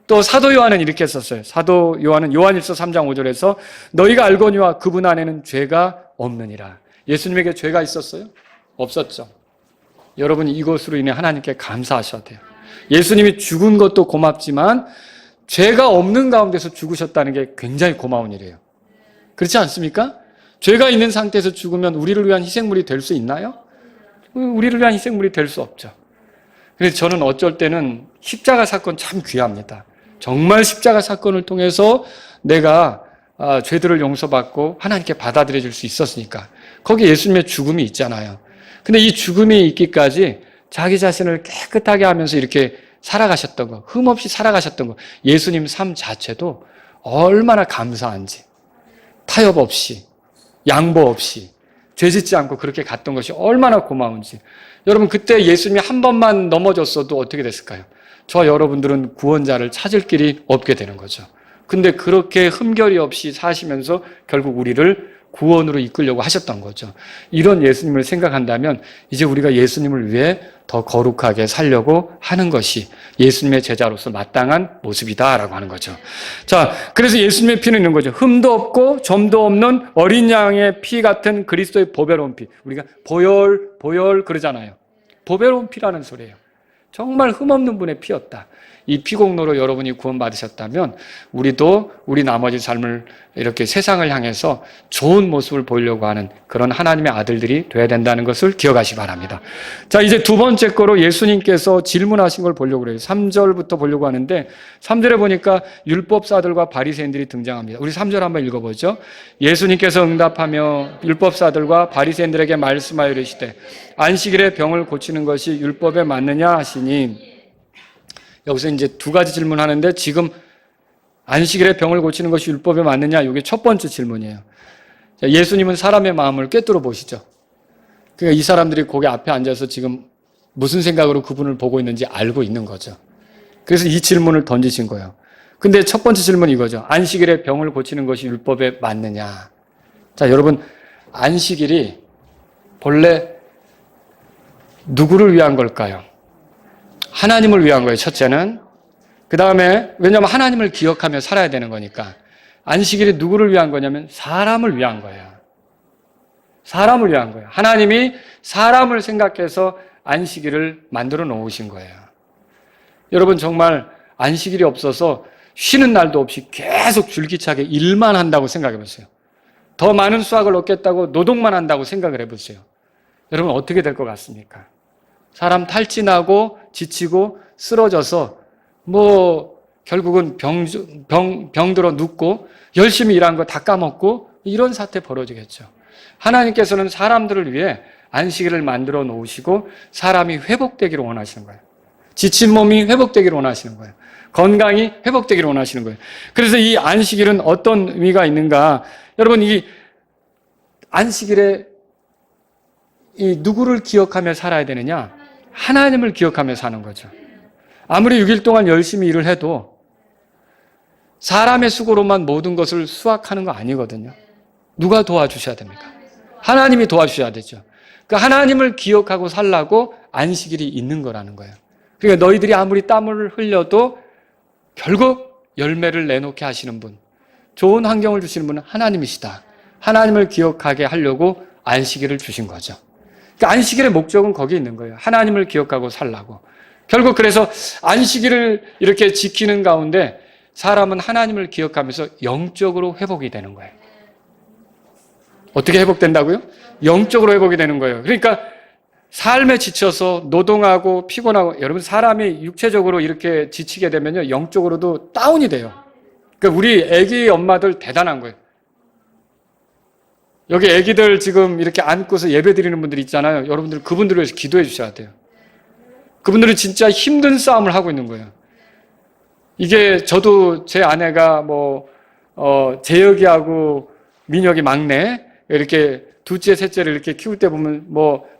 또 사도 요한은 이렇게 썼어요. 사도 요한은 요한일서 3장 5절에서 너희가 알거니와 그분 안에는 죄가 없느니라. 예수님에게 죄가 있었어요? 없었죠. 여러분 이것으로 인해 하나님께 감사하셔야 돼요. 예수님이 죽은 것도 고맙지만 죄가 없는 가운데서 죽으셨다는 게 굉장히 고마운 일이에요. 그렇지 않습니까? 죄가 있는 상태에서 죽으면 우리를 위한 희생물이 될 수 있나요? 우리를 위한 희생물이 될 수 없죠. 그래서 저는 어쩔 때는 십자가 사건 참 귀합니다. 정말 십자가 사건을 통해서 내가 죄들을 용서받고 하나님께 받아들여질 수 있었으니까. 거기에 예수님의 죽음이 있잖아요. 근데 이 죽음이 있기까지 자기 자신을 깨끗하게 하면서 이렇게 살아가셨던 거, 흠없이 살아가셨던 거, 예수님 삶 자체도 얼마나 감사한지, 타협 없이, 양보 없이, 죄짓지 않고 그렇게 갔던 것이 얼마나 고마운지. 여러분 그때 예수님이 한 번만 넘어졌어도 어떻게 됐을까요? 저와 여러분들은 구원자를 찾을 길이 없게 되는 거죠. 근데 그렇게 흠결이 없이 사시면서 결국 우리를 구원으로 이끌려고 하셨던 거죠. 이런 예수님을 생각한다면 이제 우리가 예수님을 위해 더 거룩하게 살려고 하는 것이 예수님의 제자로서 마땅한 모습이다라고 하는 거죠. 자, 그래서 예수님의 피는 있는 거죠. 흠도 없고 점도 없는 어린 양의 피 같은 그리스도의 보배로운 피. 우리가 보혈 그러잖아요. 보배로운 피라는 소리예요. 정말 흠없는 분의 피였다. 이 피공로로 여러분이 구원받으셨다면 우리도 우리 나머지 삶을 이렇게 세상을 향해서 좋은 모습을 보이려고 하는 그런 하나님의 아들들이 돼야 된다는 것을 기억하시기 바랍니다. 자, 이제 두 번째 거로 예수님께서 질문하신 걸 보려고 그래요. 3절부터 보려고 하는데 3절에 보니까 율법사들과 바리새인들이 등장합니다. 우리 3절 한번 읽어보죠. 예수님께서 응답하며 율법사들과 바리새인들에게 말씀하여 이르시되 안식일에 병을 고치는 것이 율법에 맞느냐 하시니 여기서 이제 두 가지 질문하는데 지금 안식일에 병을 고치는 것이 율법에 맞느냐? 이게 첫 번째 질문이에요. 예수님은 사람의 마음을 꿰뚫어 보시죠. 그러니까 이 사람들이 거기 앞에 앉아서 지금 무슨 생각으로 그분을 보고 있는지 알고 있는 거죠. 그래서 이 질문을 던지신 거예요. 근데 첫 번째 질문은 이거죠. 안식일에 병을 고치는 것이 율법에 맞느냐? 자, 여러분 안식일이 본래 누구를 위한 걸까요? 하나님을 위한 거예요, 첫째는. 그 다음에, 왜냐하면 하나님을 기억하며 살아야 되는 거니까. 안식일이 누구를 위한 거냐면 사람을 위한 거예요. 사람을 위한 거예요. 하나님이 사람을 생각해서 안식일을 만들어 놓으신 거예요. 여러분 정말 안식일이 없어서 쉬는 날도 없이 계속 줄기차게 일만 한다고 생각해 보세요. 더 많은 수확을 얻겠다고 노동만 한다고 생각을 해보세요. 여러분 어떻게 될 것 같습니까? 사람 탈진하고 지치고 쓰러져서 결국은 병들어 눕고 열심히 일한 거 다 까먹고 이런 사태 벌어지겠죠. 하나님께서는 사람들을 위해 안식일을 만들어 놓으시고 사람이 회복되기를 원하시는 거예요. 지친 몸이 회복되기를 원하시는 거예요. 건강이 회복되기를 원하시는 거예요. 그래서 이 안식일은 어떤 의미가 있는가? 여러분, 이 안식일에 이 누구를 기억하며 살아야 되느냐? 하나님을 기억하며 사는 거죠. 아무리 6일 동안 열심히 일을 해도 사람의 수고로만 모든 것을 수확하는 거 아니거든요. 누가 도와주셔야 됩니까? 하나님이 도와주셔야 되죠. 그 하나님을 기억하고 살라고 안식일이 있는 거라는 거예요. 그러니까 너희들이 아무리 땀을 흘려도 결국 열매를 내놓게 하시는 분, 좋은 환경을 주시는 분은 하나님이시다. 하나님을 기억하게 하려고 안식일을 주신 거죠. 그러니까 안식일의 목적은 거기 있는 거예요. 하나님을 기억하고 살라고. 결국 그래서 안식일을 이렇게 지키는 가운데 사람은 하나님을 기억하면서 영적으로 회복이 되는 거예요. 어떻게 회복된다고요? 영적으로 회복이 되는 거예요. 그러니까 삶에 지쳐서 노동하고 피곤하고, 여러분 사람이 육체적으로 이렇게 지치게 되면요, 영적으로도 다운이 돼요. 그러니까 우리 애기 엄마들 대단한 거예요. 여기 애기들 지금 이렇게 안고서 예배 드리는 분들 있잖아요. 여러분들 그분들을 위해서 기도해 주셔야 돼요. 그분들은 진짜 힘든 싸움을 하고 있는 거예요. 이게 저도 제 아내가 재혁이하고 민혁이 막내, 이렇게 둘째, 셋째를 이렇게 키울 때 보면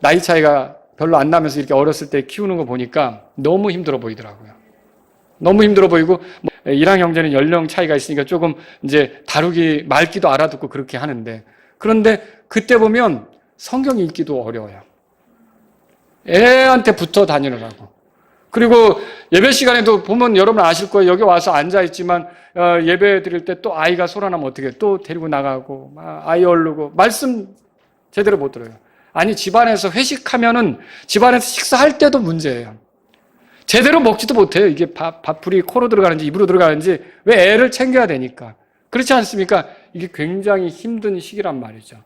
나이 차이가 별로 안 나면서 이렇게 어렸을 때 키우는 거 보니까 너무 힘들어 보이더라고요. 너무 힘들어 보이고, 이랑 형제는 연령 차이가 있으니까 조금 이제 말귀도 알아듣고 그렇게 하는데, 그런데 그때 보면 성경 읽기도 어려워요. 애한테 붙어 다니느라고. 그리고 예배 시간에도 보면 여러분 아실 거예요. 여기 와서 앉아있지만 예배 드릴 때 또 아이가 소란하면 어떻게 해요? 또 데리고 나가고 아이 얼르고 말씀 제대로 못 들어요. 아니, 집안에서 회식하면은 집안에서 식사할 때도 문제예요. 제대로 먹지도 못해요. 이게 밥풀이 코로 들어가는지 입으로 들어가는지. 왜 애를 챙겨야 되니까. 그렇지 않습니까? 이게 굉장히 힘든 시기란 말이죠.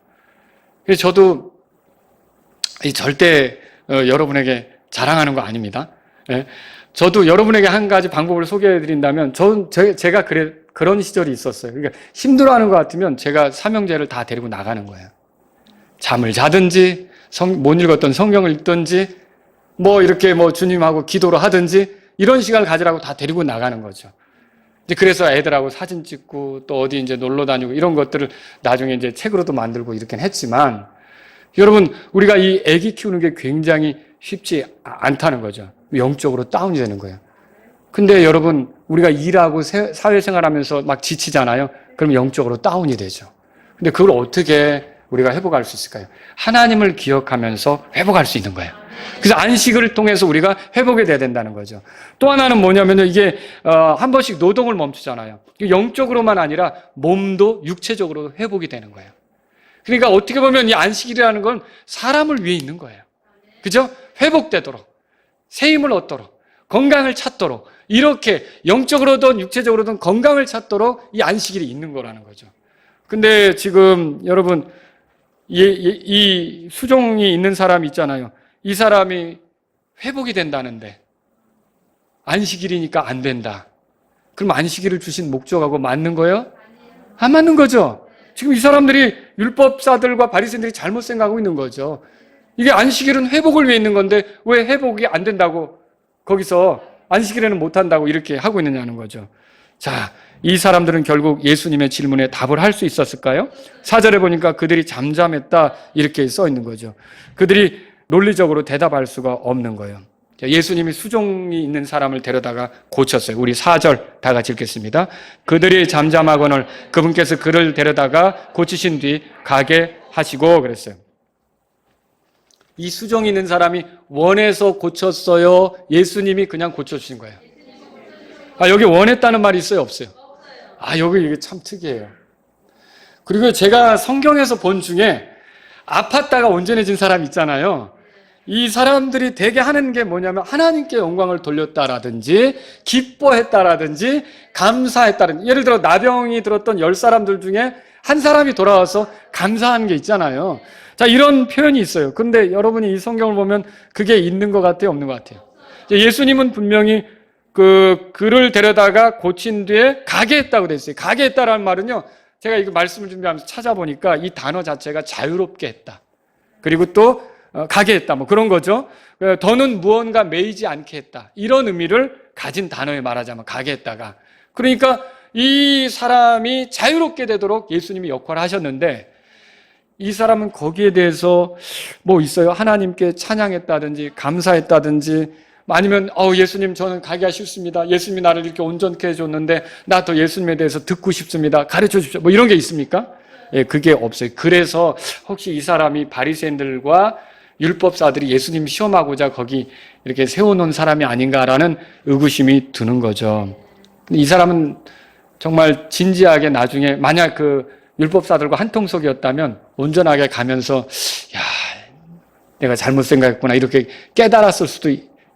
그래서 저도 절대 여러분에게 자랑하는 거 아닙니다. 예? 저도 여러분에게 한 가지 방법을 소개해 드린다면, 제가 그런 시절이 있었어요. 그러니까 힘들어하는 것 같으면 제가 삼형제를 다 데리고 나가는 거예요. 잠을 자든지, 못 읽었던 성경을 읽든지, 이렇게 주님하고 기도를 하든지, 이런 시간을 가지라고 다 데리고 나가는 거죠. 그래서 애들하고 사진 찍고, 또 어디 이제 놀러 다니고, 이런 것들을 나중에 이제 책으로도 만들고 이렇게 했지만, 여러분, 우리가 이 애기 키우는 게 굉장히 쉽지 않다는 거죠. 영적으로 다운이 되는 거예요. 근데 여러분, 우리가 일하고 사회생활하면서 막 지치잖아요. 그럼 영적으로 다운이 되죠. 근데 그걸 어떻게 우리가 회복할 수 있을까요? 하나님을 기억하면서 회복할 수 있는 거예요. 그래서 안식을 통해서 우리가 회복이 돼야 된다는 거죠. 또 하나는 뭐냐면요, 이게 한 번씩 노동을 멈추잖아요. 영적으로만 아니라 몸도 육체적으로 회복이 되는 거예요. 그러니까 어떻게 보면 이 안식일이라는 건 사람을 위해 있는 거예요. 그죠? 회복되도록, 새 힘을 얻도록, 건강을 찾도록, 이렇게 영적으로든 육체적으로든 건강을 찾도록 이 안식일이 있는 거라는 거죠. 근데 지금 여러분, 이 수종이 있는 사람 있잖아요. 이 사람이 회복이 된다는데 안식일이니까 안 된다. 그럼 안식일을 주신 목적하고 맞는 거예요? 안 맞는 거죠. 지금 이 사람들이 율법사들과 바리새인들이 잘못 생각하고 있는 거죠. 이게 안식일은 회복을 위해 있는 건데 왜 회복이 안 된다고 거기서 안식일에는 못한다고 이렇게 하고 있느냐는 거죠. 자, 이 사람들은 결국 예수님의 질문에 답을 할 수 있었을까요? 4절에 보니까 그들이 잠잠했다 이렇게 써 있는 거죠. 그들이 논리적으로 대답할 수가 없는 거예요. 예수님이 수종이 있는 사람을 데려다가 고쳤어요. 우리 4절 다 같이 읽겠습니다. 그들이 잠잠하거늘 그분께서 그를 데려다가 고치신 뒤 가게 하시고 그랬어요. 이 수종이 있는 사람이 원해서 고쳤어요? 예수님이 그냥 고쳐주신 거예요? 여기 원했다는 말이 있어요? 없어요? 여기 이게 참 특이해요. 그리고 제가 성경에서 본 중에 아팠다가 온전해진 사람 있잖아요. 이 사람들이 되게 하는 게 뭐냐면 하나님께 영광을 돌렸다라든지 기뻐했다라든지 감사했다라든지, 예를 들어 나병이 들었던 10사람들 중에 한 사람이 돌아와서 감사한 게 있잖아요. 자, 이런 표현이 있어요. 그런데 여러분이 이 성경을 보면 그게 있는 것 같아요? 없는 것 같아요? 예수님은 분명히 그를 데려다가 고친 뒤에 가게 했다고 돼 있어요. 가게 했다라는 말은요, 제가 이거 말씀을 준비하면서 찾아보니까 이 단어 자체가 자유롭게 했다. 그리고 또 가게 했다. 그런 거죠. 더는 무언가 매이지 않게 했다. 이런 의미를 가진 단어에 말하자면 가게 했다가, 그러니까 이 사람이 자유롭게 되도록 예수님이 역할을 하셨는데, 이 사람은 거기에 대해서 뭐 있어요? 하나님께 찬양했다든지 감사했다든지, 아니면 예수님 저는 가기가 싫습니다. 예수님이 나를 이렇게 온전케 해줬는데 나 더 예수님에 대해서 듣고 싶습니다. 가르쳐 주십시오. 뭐 이런 게 있습니까? 예, 그게 없어요. 그래서 혹시 이 사람이 바리새인들과 율법사들이 예수님 시험하고자 거기 이렇게 세워놓은 사람이 아닌가라는 의구심이 드는 거죠. 이 사람은 정말 진지하게 나중에 만약 그 율법사들과 한통속이었다면 온전하게 가면서 내가 잘못 생각했구나 이렇게 깨달았을 수도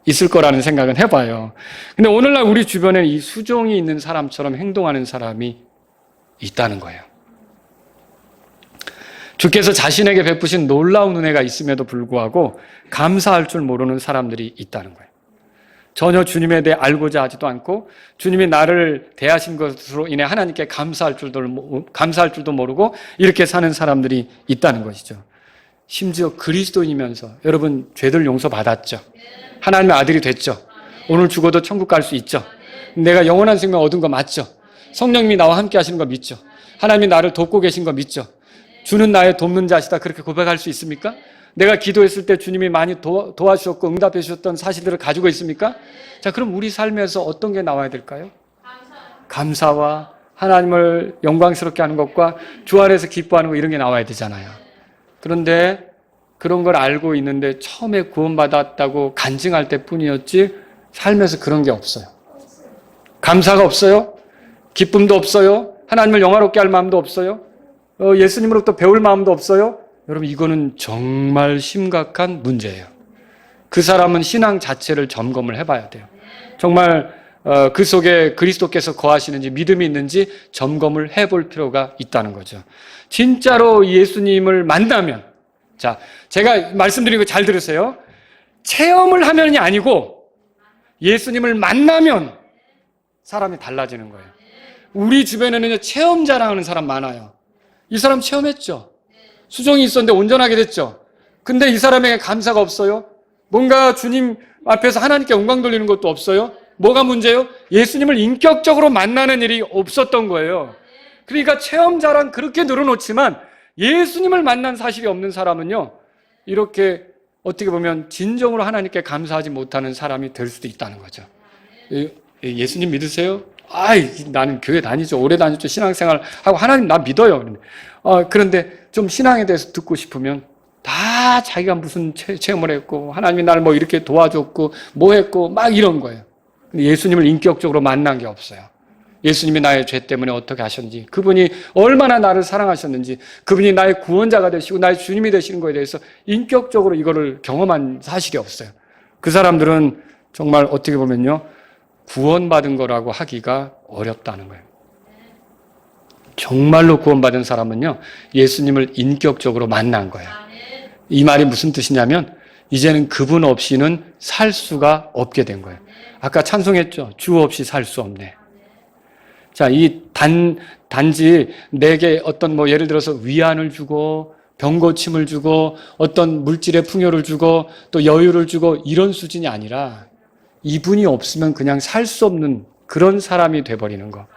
있을 거라는 생각은 해봐요. 근데 오늘날 우리 주변에 이 수종이 있는 사람처럼 행동하는 사람이 있다는 거예요. 주께서 자신에게 베푸신 놀라운 은혜가 있음에도 불구하고 감사할 줄 모르는 사람들이 있다는 거예요. 전혀 주님에 대해 알고자 하지도 않고 주님이 나를 대하신 것으로 인해 하나님께 감사할 줄도 모르고 이렇게 사는 사람들이 있다는 것이죠. 심지어 그리스도인이면서 여러분 죄들 용서받았죠. 하나님의 아들이 됐죠. 오늘 죽어도 천국 갈 수 있죠. 내가 영원한 생명 얻은 거 맞죠. 성령님이 나와 함께 하시는 거 믿죠. 하나님이 나를 돕고 계신 거 믿죠. 주는 나의 돕는 자시다 그렇게 고백할 수 있습니까? 내가 기도했을 때 주님이 많이 도와주셨고 응답해 주셨던 사실들을 가지고 있습니까? 자, 그럼 우리 삶에서 어떤 게 나와야 될까요? 감사와 하나님을 영광스럽게 하는 것과 주 안에서 기뻐하는 것 이런 게 나와야 되잖아요. 그런데 그런 걸 알고 있는데 처음에 구원받았다고 간증할 때뿐이었지 삶에서 그런 게 없어요. 감사가 없어요. 기쁨도 없어요. 하나님을 영화롭게 할 마음도 없어요. 예수님으로부터 배울 마음도 없어요. 여러분 이거는 정말 심각한 문제예요. 그 사람은 신앙 자체를 점검을 해봐야 돼요. 정말 그 속에 그리스도께서 거하시는지 믿음이 있는지 점검을 해볼 필요가 있다는 거죠. 진짜로 예수님을 만나면, 자, 제가 말씀드린 거 잘 들으세요. 체험을 하면이 아니고 예수님을 만나면 사람이 달라지는 거예요. 우리 주변에는 체험 자랑하는 사람 많아요. 이 사람 체험했죠. 수종이 있었는데 온전하게 됐죠. 근데 이 사람에게 감사가 없어요. 뭔가 주님 앞에서 하나님께 영광 돌리는 것도 없어요. 뭐가 문제예요? 예수님을 인격적으로 만나는 일이 없었던 거예요. 그러니까 체험 자랑 그렇게 늘어놓지만 예수님을 만난 사실이 없는 사람은요, 이렇게 어떻게 보면 진정으로 하나님께 감사하지 못하는 사람이 될 수도 있다는 거죠. 예수님 믿으세요? 나는 교회 다니죠. 오래 다녔죠. 신앙생활 하고 하나님 나 믿어요. 그런데 좀 신앙에 대해서 듣고 싶으면 다 자기가 무슨 체험을 했고 하나님이 나를 뭐 이렇게 도와줬고 뭐 했고 막 이런 거예요. 근데 예수님을 인격적으로 만난 게 없어요. 예수님이 나의 죄 때문에 어떻게 하셨는지, 그분이 얼마나 나를 사랑하셨는지, 그분이 나의 구원자가 되시고 나의 주님이 되시는 거에 대해서 인격적으로 이거를 경험한 사실이 없어요. 그 사람들은 정말 어떻게 보면요, 구원받은 거라고 하기가 어렵다는 거예요. 정말로 구원받은 사람은요, 예수님을 인격적으로 만난 거예요. 이 말이 무슨 뜻이냐면 이제는 그분 없이는 살 수가 없게 된 거예요. 아까 찬송했죠. 주 없이 살 수 없네. 자, 이 단지 내게 어떤 뭐 예를 들어서 위안을 주고 병고침을 주고 어떤 물질의 풍요를 주고 또 여유를 주고 이런 수준이 아니라 이분이 없으면 그냥 살 수 없는 그런 사람이 돼버리는 거.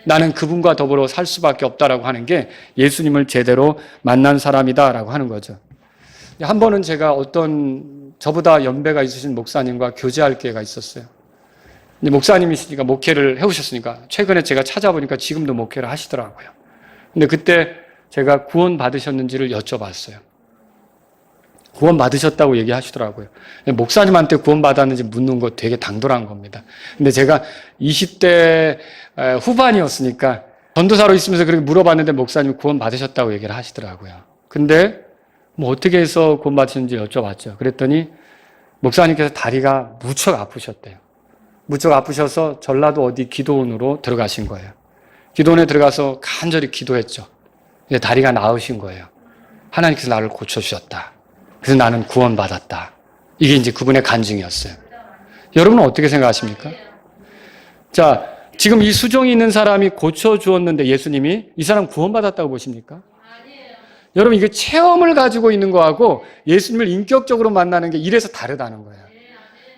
나는 그분과 더불어 살 수밖에 없다라고 하는 게 예수님을 제대로 만난 사람이다라고 하는 거죠. 한 번은 제가 어떤 저보다 연배가 있으신 목사님과 교제할 기회가 있었어요. 근데 목사님이시니까 목회를 해오셨으니까 최근에 제가 찾아보니까 지금도 목회를 하시더라고요. 근데 그때 제가 구원 받으셨는지를 여쭤봤어요. 구원 받으셨다고 얘기하시더라고요. 목사님한테 구원 받았는지 묻는 거 되게 당돌한 겁니다. 근데 제가 20대 후반이었으니까 전도사로 있으면서 그렇게 물어봤는데 목사님이 구원 받으셨다고 얘기를 하시더라고요. 근데 뭐 어떻게 해서 구원 받으셨는지 여쭤봤죠. 그랬더니 목사님께서 다리가 무척 아프셨대요. 무척 아프셔서 전라도 어디 기도원으로 들어가신 거예요. 기도원에 들어가서 간절히 기도했죠. 근데 다리가 나으신 거예요. 하나님께서 나를 고쳐주셨다. 그래서 나는 구원받았다. 이게 이제 그분의 간증이었어요. 여러분은 어떻게 생각하십니까? 자, 지금 이 수종이 있는 사람이 고쳐주었는데 예수님이 이 사람 구원받았다고 보십니까? 여러분 이게 체험을 가지고 있는 거하고 예수님을 인격적으로 만나는 게 이래서 다르다는 거예요.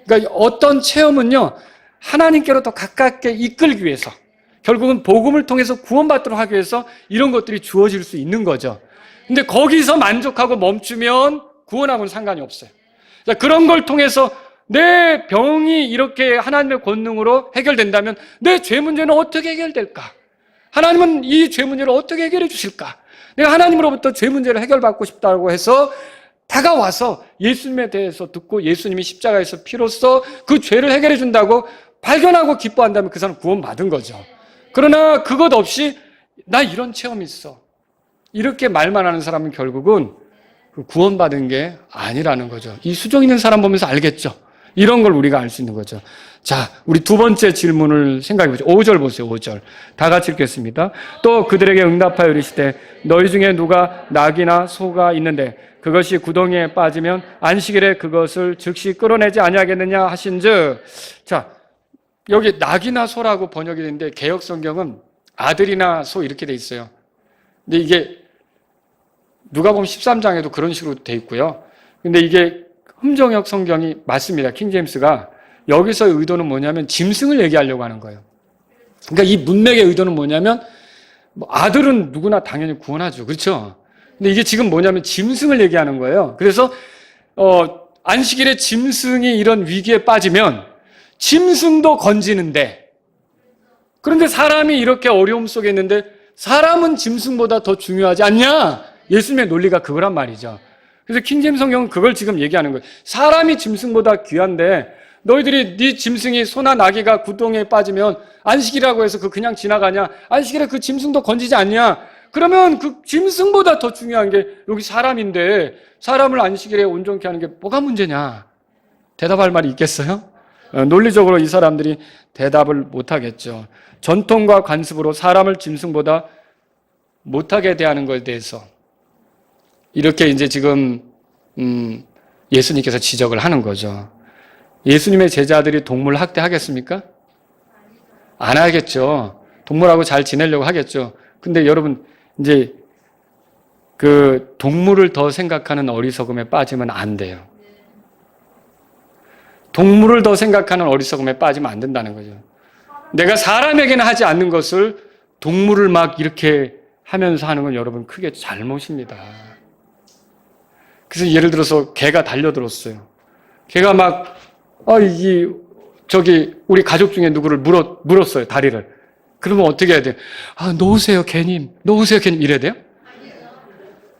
그러니까 어떤 체험은요, 하나님께로 더 가깝게 이끌기 위해서, 결국은 복음을 통해서 구원받도록 하기 위해서 이런 것들이 주어질 수 있는 거죠. 근데 거기서 만족하고 멈추면 구원하고는 상관이 없어요. 자, 그런 걸 통해서 내 병이 이렇게 하나님의 권능으로 해결된다면 내 죄 문제는 어떻게 해결될까? 하나님은 이 죄 문제를 어떻게 해결해 주실까? 내가 하나님으로부터 죄 문제를 해결받고 싶다고 해서 다가와서 예수님에 대해서 듣고 예수님이 십자가에서 피로써 그 죄를 해결해 준다고 발견하고 기뻐한다면 그 사람은 구원받은 거죠. 그러나 그것 없이 나 이런 체험이 있어, 이렇게 말만 하는 사람은 결국은 구원받은 게 아니라는 거죠. 이 수종 있는 사람 보면서 알겠죠? 이런 걸 우리가 알 수 있는 거죠. 자, 우리 두 번째 질문을 생각해 보죠. 5절 보세요. 5절. 다 같이 읽겠습니다. 또 그들에게 응답하여 이르시되 너희 중에 누가 낙이나 소가 있는데 그것이 구덩이에 빠지면 안식일에 그것을 즉시 끌어내지 아니하겠느냐 하신즉. 자, 여기 낙이나 소라고 번역이 되는데 개역 성경은 아들이나 소 이렇게 돼 있어요. 근데 이게 누가복음 13장에도 그런 식으로 돼 있고요. 근데 이게 흠정역 성경이 맞습니다. 킹제임스가 여기서의 의도는 뭐냐면 짐승을 얘기하려고 하는 거예요. 그러니까 이 문맥의 의도는 뭐냐면 아들은 누구나 당연히 구원하죠. 그렇죠? 근데 이게 지금 뭐냐면 짐승을 얘기하는 거예요. 그래서 안식일에 짐승이 이런 위기에 빠지면 짐승도 건지는데, 그런데 사람이 이렇게 어려움 속에 있는데 사람은 짐승보다 더 중요하지 않냐? 예수님의 논리가 그거란 말이죠. 그래서 킹제임스 성경은 그걸 지금 얘기하는 거예요. 사람이 짐승보다 귀한데 너희들이 네 짐승이 소나 나귀가 구덩이에 빠지면 안식이라고 해서 그냥 지나가냐? 안식일에 그 짐승도 건지지 않냐? 그러면 그 짐승보다 더 중요한 게 여기 사람인데 사람을 안식일에 온전케 하는 게 뭐가 문제냐? 대답할 말이 있겠어요? 논리적으로 이 사람들이 대답을 못하겠죠. 전통과 관습으로 사람을 짐승보다 못하게 대하는 것에 대해서 이렇게 이제 지금 예수님께서 지적을 하는 거죠. 예수님의 제자들이 동물 학대하겠습니까? 안 하겠죠. 동물하고 잘 지내려고 하겠죠. 근데 여러분, 이제 그 동물을 더 생각하는 어리석음에 빠지면 안 돼요. 동물을 더 생각하는 어리석음에 빠지면 안 된다는 거죠. 내가 사람에게는 하지 않는 것을 동물을 막 이렇게 하면서 하는 건 여러분 크게 잘못입니다. 그래서 예를 들어서 개가 달려들었어요. 개가 막 우리 가족 중에 누구를 물었어요, 다리를. 그러면 어떻게 해야 돼요? 놓으세요, 개님. 놓으세요, 개님. 이래야 돼요?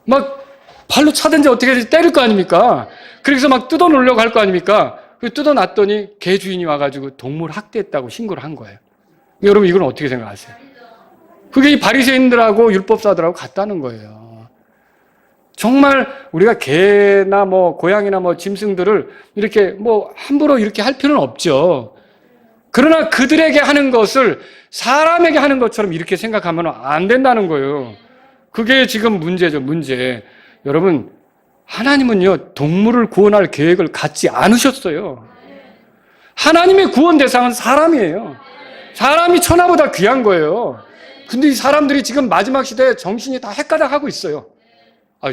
막 발로 차든지 어떻게 해야지 때릴 거 아닙니까? 그래서 막 뜯어놓으려고 할 거 아닙니까? 뜯어놨더니 개 주인이 와가지고 동물 학대했다고 신고를 한 거예요. 여러분, 이건 어떻게 생각하세요? 그게 이 바리새인들하고 율법사들하고 같다는 거예요. 정말 우리가 개나 고양이나 짐승들을 이렇게 함부로 이렇게 할 필요는 없죠. 그러나 그들에게 하는 것을 사람에게 하는 것처럼 이렇게 생각하면 안 된다는 거예요. 그게 지금 문제죠, 문제. 여러분, 하나님은요, 동물을 구원할 계획을 갖지 않으셨어요. 하나님의 구원 대상은 사람이에요. 사람이 천하보다 귀한 거예요. 근데 이 사람들이 지금 마지막 시대에 정신이 다 헷가닥하고 있어요.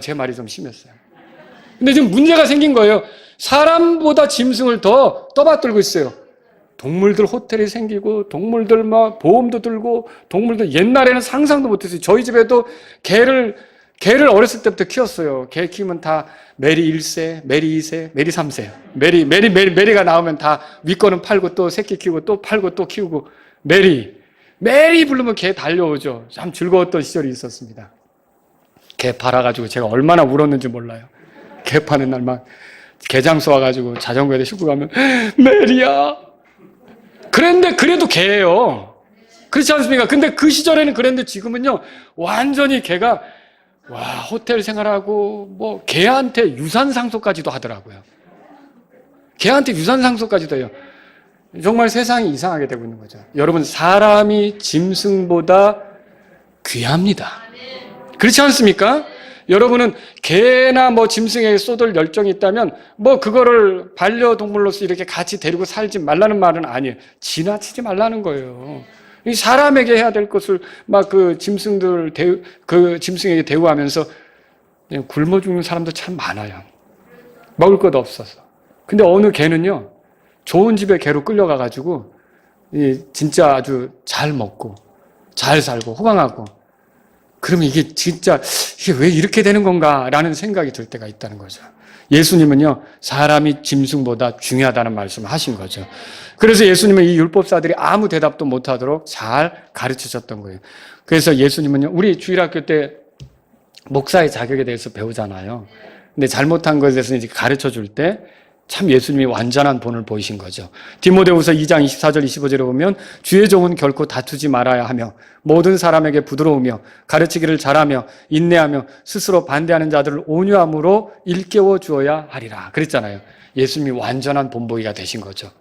제 말이 좀 심했어요. 근데 지금 문제가 생긴 거예요. 사람보다 짐승을 더 떠받들고 있어요. 동물들 호텔이 생기고, 동물들 보험도 들고, 동물들 옛날에는 상상도 못했어요. 저희 집에도 개를 어렸을 때부터 키웠어요. 개 키우면 다 메리 1세, 메리 2세, 메리 3세. 메리가 나오면 다 윗거는 팔고 또 새끼 키우고 또 팔고 또 키우고, 메리 부르면 개 달려오죠. 참 즐거웠던 시절이 있었습니다. 개 팔아가지고 제가 얼마나 울었는지 몰라요. 개 파는 날 막 개장소 와가지고 자전거에 싣고 가면 메리야. 그랬는데 그래도 개예요. 그렇지 않습니까? 근데 그 시절에는 그랬는데 지금은요, 완전히 개가 호텔 생활하고 개한테 유산상속까지도 하더라고요. 개한테 유산상속까지도 해요. 정말 세상이 이상하게 되고 있는 거죠. 여러분, 사람이 짐승보다 귀합니다. 그렇지 않습니까? 여러분은 개나 짐승에게 쏟을 열정이 있다면 그거를 반려동물로서 이렇게 같이 데리고 살지 말라는 말은 아니에요. 지나치지 말라는 거예요. 이 사람에게 해야 될 것을 그 짐승에게 대우하면서 그냥 굶어 죽는 사람도 참 많아요. 먹을 것 없어서. 근데 어느 개는요, 좋은 집에 개로 끌려가가지고 진짜 아주 잘 먹고 잘 살고 호강하고, 그러면 이게 진짜 이게 왜 이렇게 되는 건가라는 생각이 들 때가 있다는 거죠. 예수님은요, 사람이 짐승보다 중요하다는 말씀을 하신 거죠. 그래서 예수님은 이 율법사들이 아무 대답도 못하도록 잘 가르치셨던 거예요. 그래서 예수님은요, 우리 주일학교 때 목사의 자격에 대해서 배우잖아요. 근데 잘못한 것에 대해서 이제 가르쳐 줄 때 참 예수님이 완전한 본을 보이신 거죠. 디모데후서 2장 24절 25절에 보면 주의 종은 결코 다투지 말아야 하며 모든 사람에게 부드러우며 가르치기를 잘하며 인내하며 스스로 반대하는 자들을 온유함으로 일깨워 주어야 하리라 그랬잖아요. 예수님이 완전한 본보기가 되신 거죠.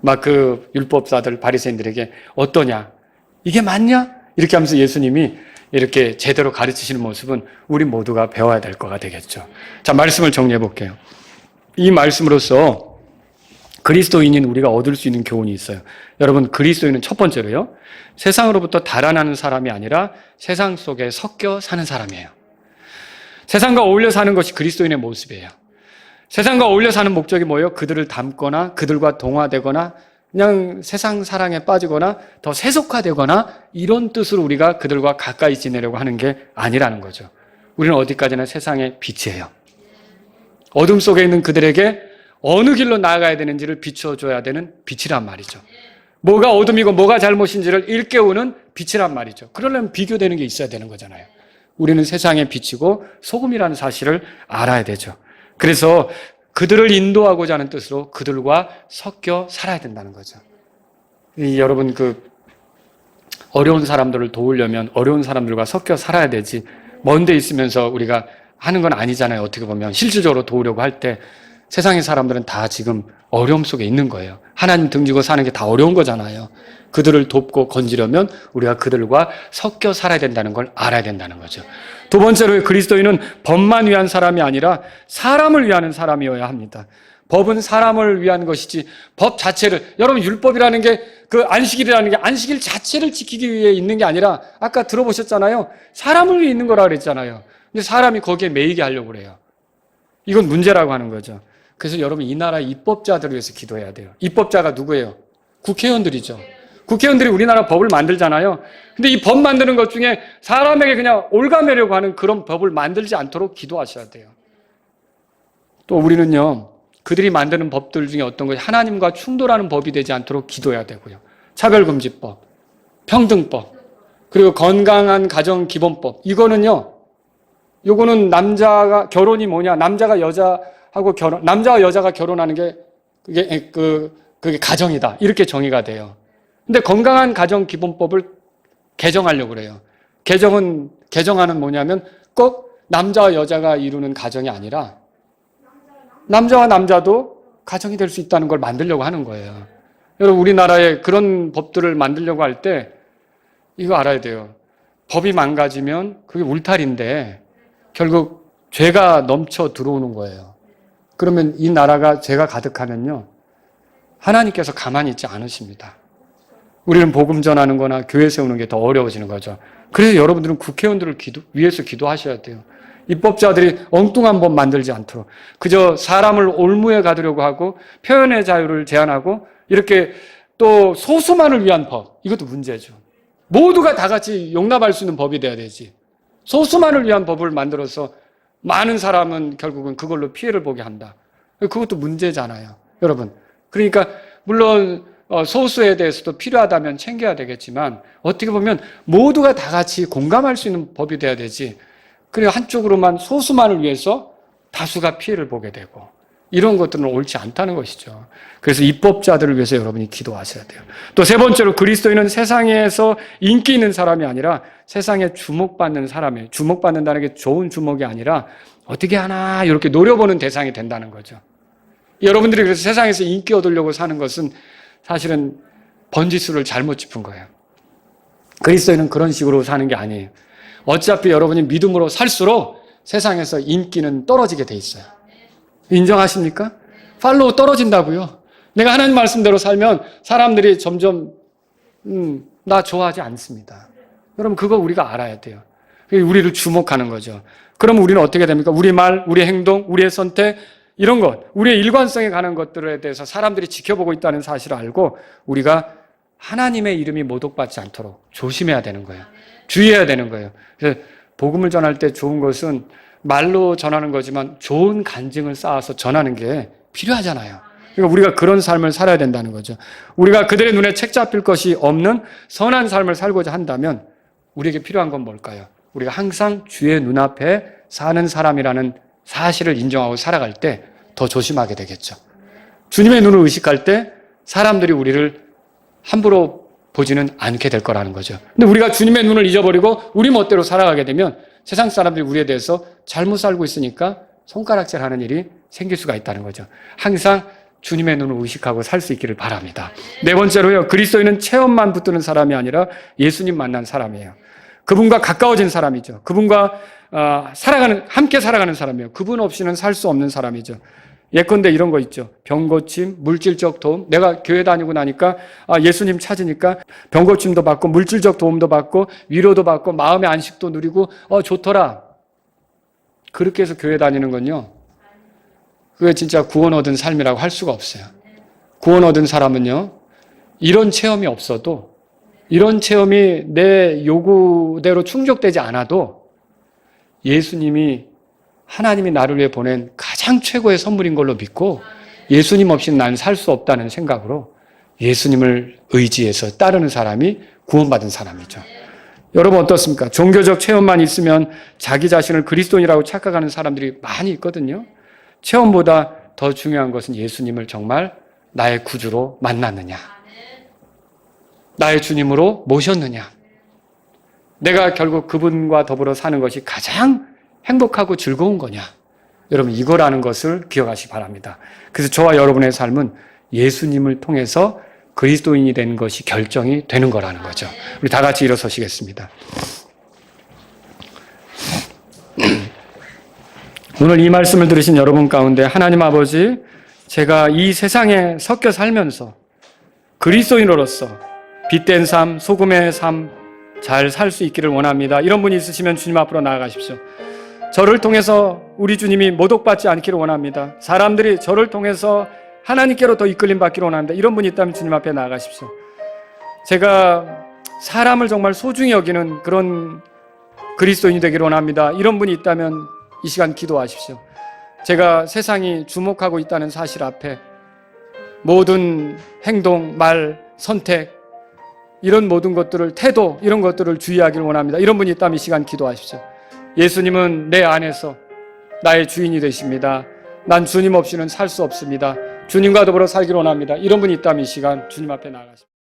막 그 율법사들 바리새인들에게 어떠냐? 이게 맞냐? 이렇게 하면서 예수님이 이렇게 제대로 가르치시는 모습은 우리 모두가 배워야 될 거가 되겠죠. 자, 말씀을 정리해 볼게요. 이 말씀으로써 그리스도인인 우리가 얻을 수 있는 교훈이 있어요. 여러분, 그리스도인은 첫 번째로요, 세상으로부터 달아나는 사람이 아니라 세상 속에 섞여 사는 사람이에요. 세상과 어울려 사는 것이 그리스도인의 모습이에요. 세상과 어울려 사는 목적이 뭐예요? 그들을 닮거나 그들과 동화되거나 그냥 세상 사랑에 빠지거나 더 세속화되거나 이런 뜻으로 우리가 그들과 가까이 지내려고 하는 게 아니라는 거죠. 우리는 어디까지나 세상의 빛이에요. 어둠 속에 있는 그들에게 어느 길로 나아가야 되는지를 비춰줘야 되는 빛이란 말이죠. 뭐가 어둠이고 뭐가 잘못인지를 일깨우는 빛이란 말이죠. 그러려면 비교되는 게 있어야 되는 거잖아요. 우리는 세상의 빛이고 소금이라는 사실을 알아야 되죠. 그래서 그들을 인도하고자 하는 뜻으로 그들과 섞여 살아야 된다는 거죠. 여러분, 어려운 사람들을 도우려면 어려운 사람들과 섞여 살아야 되지, 먼 데 있으면서 우리가 하는 건 아니잖아요. 어떻게 보면 실질적으로 도우려고 할 때 세상의 사람들은 다 지금 어려움 속에 있는 거예요. 하나님 등지고 사는 게 다 어려운 거잖아요. 그들을 돕고 건지려면 우리가 그들과 섞여 살아야 된다는 걸 알아야 된다는 거죠. 두 번째로, 그리스도인은 법만 위한 사람이 아니라 사람을 위하는 사람이어야 합니다. 법은 사람을 위한 것이지 법 자체를, 여러분, 율법이라는 게 그 안식일이라는 게 안식일 자체를 지키기 위해 있는 게 아니라 아까 들어보셨잖아요. 사람을 위해 있는 거라 그랬잖아요. 근데 사람이 거기에 매이게 하려고 그래요. 이건 문제라고 하는 거죠. 그래서 여러분, 이 나라 입법자들을 위해서 기도해야 돼요. 입법자가 누구예요? 국회의원들이죠. 국회의원들이 우리나라 법을 만들잖아요. 근데 이 법 만드는 것 중에 사람에게 그냥 올가매려고 하는 그런 법을 만들지 않도록 기도하셔야 돼요. 또 우리는요, 그들이 만드는 법들 중에 어떤 것이 하나님과 충돌하는 법이 되지 않도록 기도해야 되고요. 차별금지법, 평등법, 그리고 건강한 가정기본법. 요거는 남자가 결혼이 뭐냐? 남자가 여자하고 남자와 여자가 결혼하는 게 그게 가정이다. 이렇게 정의가 돼요. 근데 건강한 가정기본법을 개정하려고 그래요. 개정하는 뭐냐면 꼭 남자와 여자가 이루는 가정이 아니라 남자와 남자도 가정이 될 수 있다는 걸 만들려고 하는 거예요. 여러분, 우리나라에 그런 법들을 만들려고 할 때 이거 알아야 돼요. 법이 망가지면 그게 울타리인데 결국 죄가 넘쳐 들어오는 거예요. 그러면 이 나라가 죄가 가득하면요, 하나님께서 가만히 있지 않으십니다. 우리는 복음 전하는 거나 교회 세우는 게 더 어려워지는 거죠. 그래서 여러분들은 국회의원들을 위해서 기도하셔야 돼요. 입법자들이 엉뚱한 법 만들지 않도록, 그저 사람을 올무에 가두려고 하고 표현의 자유를 제한하고 이렇게 또 소수만을 위한 법, 이것도 문제죠. 모두가 다 같이 용납할 수 있는 법이 돼야 되지, 소수만을 위한 법을 만들어서 많은 사람은 결국은 그걸로 피해를 보게 한다. 그것도 문제잖아요, 여러분. 그러니까 물론 소수에 대해서도 필요하다면 챙겨야 되겠지만 어떻게 보면 모두가 다 같이 공감할 수 있는 법이 돼야 되지, 그리고 한쪽으로만 소수만을 위해서 다수가 피해를 보게 되고 이런 것들은 옳지 않다는 것이죠. 그래서 입법자들을 위해서 여러분이 기도하셔야 돼요. 또 세 번째로, 그리스도인은 세상에서 인기 있는 사람이 아니라 세상에 주목받는 사람이에요. 주목받는다는 게 좋은 주목이 아니라 어떻게 하나 이렇게 노려보는 대상이 된다는 거죠. 여러분들이 그래서 세상에서 인기 얻으려고 사는 것은 사실은 번지수를 잘못 짚은 거예요. 그리스도인은 그런 식으로 사는 게 아니에요. 어차피 여러분이 믿음으로 살수록 세상에서 인기는 떨어지게 돼 있어요. 인정하십니까? 팔로우 떨어진다고요. 내가 하나님 말씀대로 살면 사람들이 점점 나 좋아하지 않습니다. 여러분, 그거 우리가 알아야 돼요. 우리를 주목하는 거죠. 그럼 우리는 어떻게 됩니까? 우리 말, 우리 행동, 우리의 선택, 이런 것, 우리의 일관성에 관한 것들에 대해서 사람들이 지켜보고 있다는 사실을 알고 우리가 하나님의 이름이 모독받지 않도록 조심해야 되는 거예요. 주의해야 되는 거예요. 그래서 복음을 전할 때 좋은 것은 말로 전하는 거지만 좋은 간증을 쌓아서 전하는 게 필요하잖아요. 그러니까 우리가 그런 삶을 살아야 된다는 거죠. 우리가 그들의 눈에 책 잡힐 것이 없는 선한 삶을 살고자 한다면 우리에게 필요한 건 뭘까요? 우리가 항상 주의 눈앞에 사는 사람이라는 사실을 인정하고 살아갈 때 더 조심하게 되겠죠. 주님의 눈을 의식할 때 사람들이 우리를 함부로 보지는 않게 될 거라는 거죠. 근데 우리가 주님의 눈을 잊어버리고 우리 멋대로 살아가게 되면 세상 사람들이 우리에 대해서 잘못 살고 있으니까 손가락질하는 일이 생길 수가 있다는 거죠. 항상 주님의 눈을 의식하고 살 수 있기를 바랍니다. 네 번째로요. 그리스도인은 체험만 붙드는 사람이 아니라 예수님 만난 사람이에요. 그분과 가까워진 사람이죠. 그분과 함께 살아가는 사람이에요. 그분 없이는 살 수 없는 사람이죠. 예컨대 이런 거 있죠. 병 고침, 물질적 도움. 내가 교회 다니고 나니까 예수님 찾으니까 병 고침도 받고 물질적 도움도 받고 위로도 받고 마음의 안식도 누리고 좋더라. 그렇게 해서 교회 다니는 건요. 그게 진짜 구원 얻은 삶이라고 할 수가 없어요. 구원 얻은 사람은요. 이런 체험이 없어도 이런 체험이 내 요구대로 충족되지 않아도 예수님이 하나님이 나를 위해 보낸 가장 최고의 선물인 걸로 믿고 예수님 없이는 난 살 수 없다는 생각으로 예수님을 의지해서 따르는 사람이 구원받은 사람이죠. 여러분 어떻습니까? 종교적 체험만 있으면 자기 자신을 그리스도인이라고 착각하는 사람들이 많이 있거든요. 체험보다 더 중요한 것은 예수님을 정말 나의 구주로 만났느냐, 나의 주님으로 모셨느냐, 내가 결국 그분과 더불어 사는 것이 가장 행복하고 즐거운 거냐. 여러분 이거라는 것을 기억하시기 바랍니다. 그래서 저와 여러분의 삶은 예수님을 통해서 그리스도인이 된 것이 결정이 되는 거라는 거죠. 우리 다 같이 일어서시겠습니다. 오늘 이 말씀을 들으신 여러분 가운데 하나님 아버지, 제가 이 세상에 섞여 살면서 그리스도인으로서 빛된 삶, 소금의 삶 잘 살 수 있기를 원합니다. 이런 분이 있으시면 주님 앞으로 나아가십시오. 저를 통해서 우리 주님이 모독받지 않기를 원합니다. 사람들이 저를 통해서 하나님께로 더 이끌림 받기를 원합니다. 이런 분이 있다면 주님 앞에 나아가십시오. 제가 사람을 정말 소중히 여기는 그런 그리스도인이 되기를 원합니다. 이런 분이 있다면 이 시간 기도하십시오. 제가 세상이 주목하고 있다는 사실 앞에 모든 행동, 말, 선택, 이런 모든 것들을, 태도, 이런 것들을 주의하기를 원합니다. 이런 분이 있다면 이 시간 기도하십시오. 예수님은 내 안에서 나의 주인이 되십니다. 난 주님 없이는 살 수 없습니다. 주님과 더불어 살기를 원합니다. 이런 분이 있다면 이 시간 주님 앞에 나아가십시오.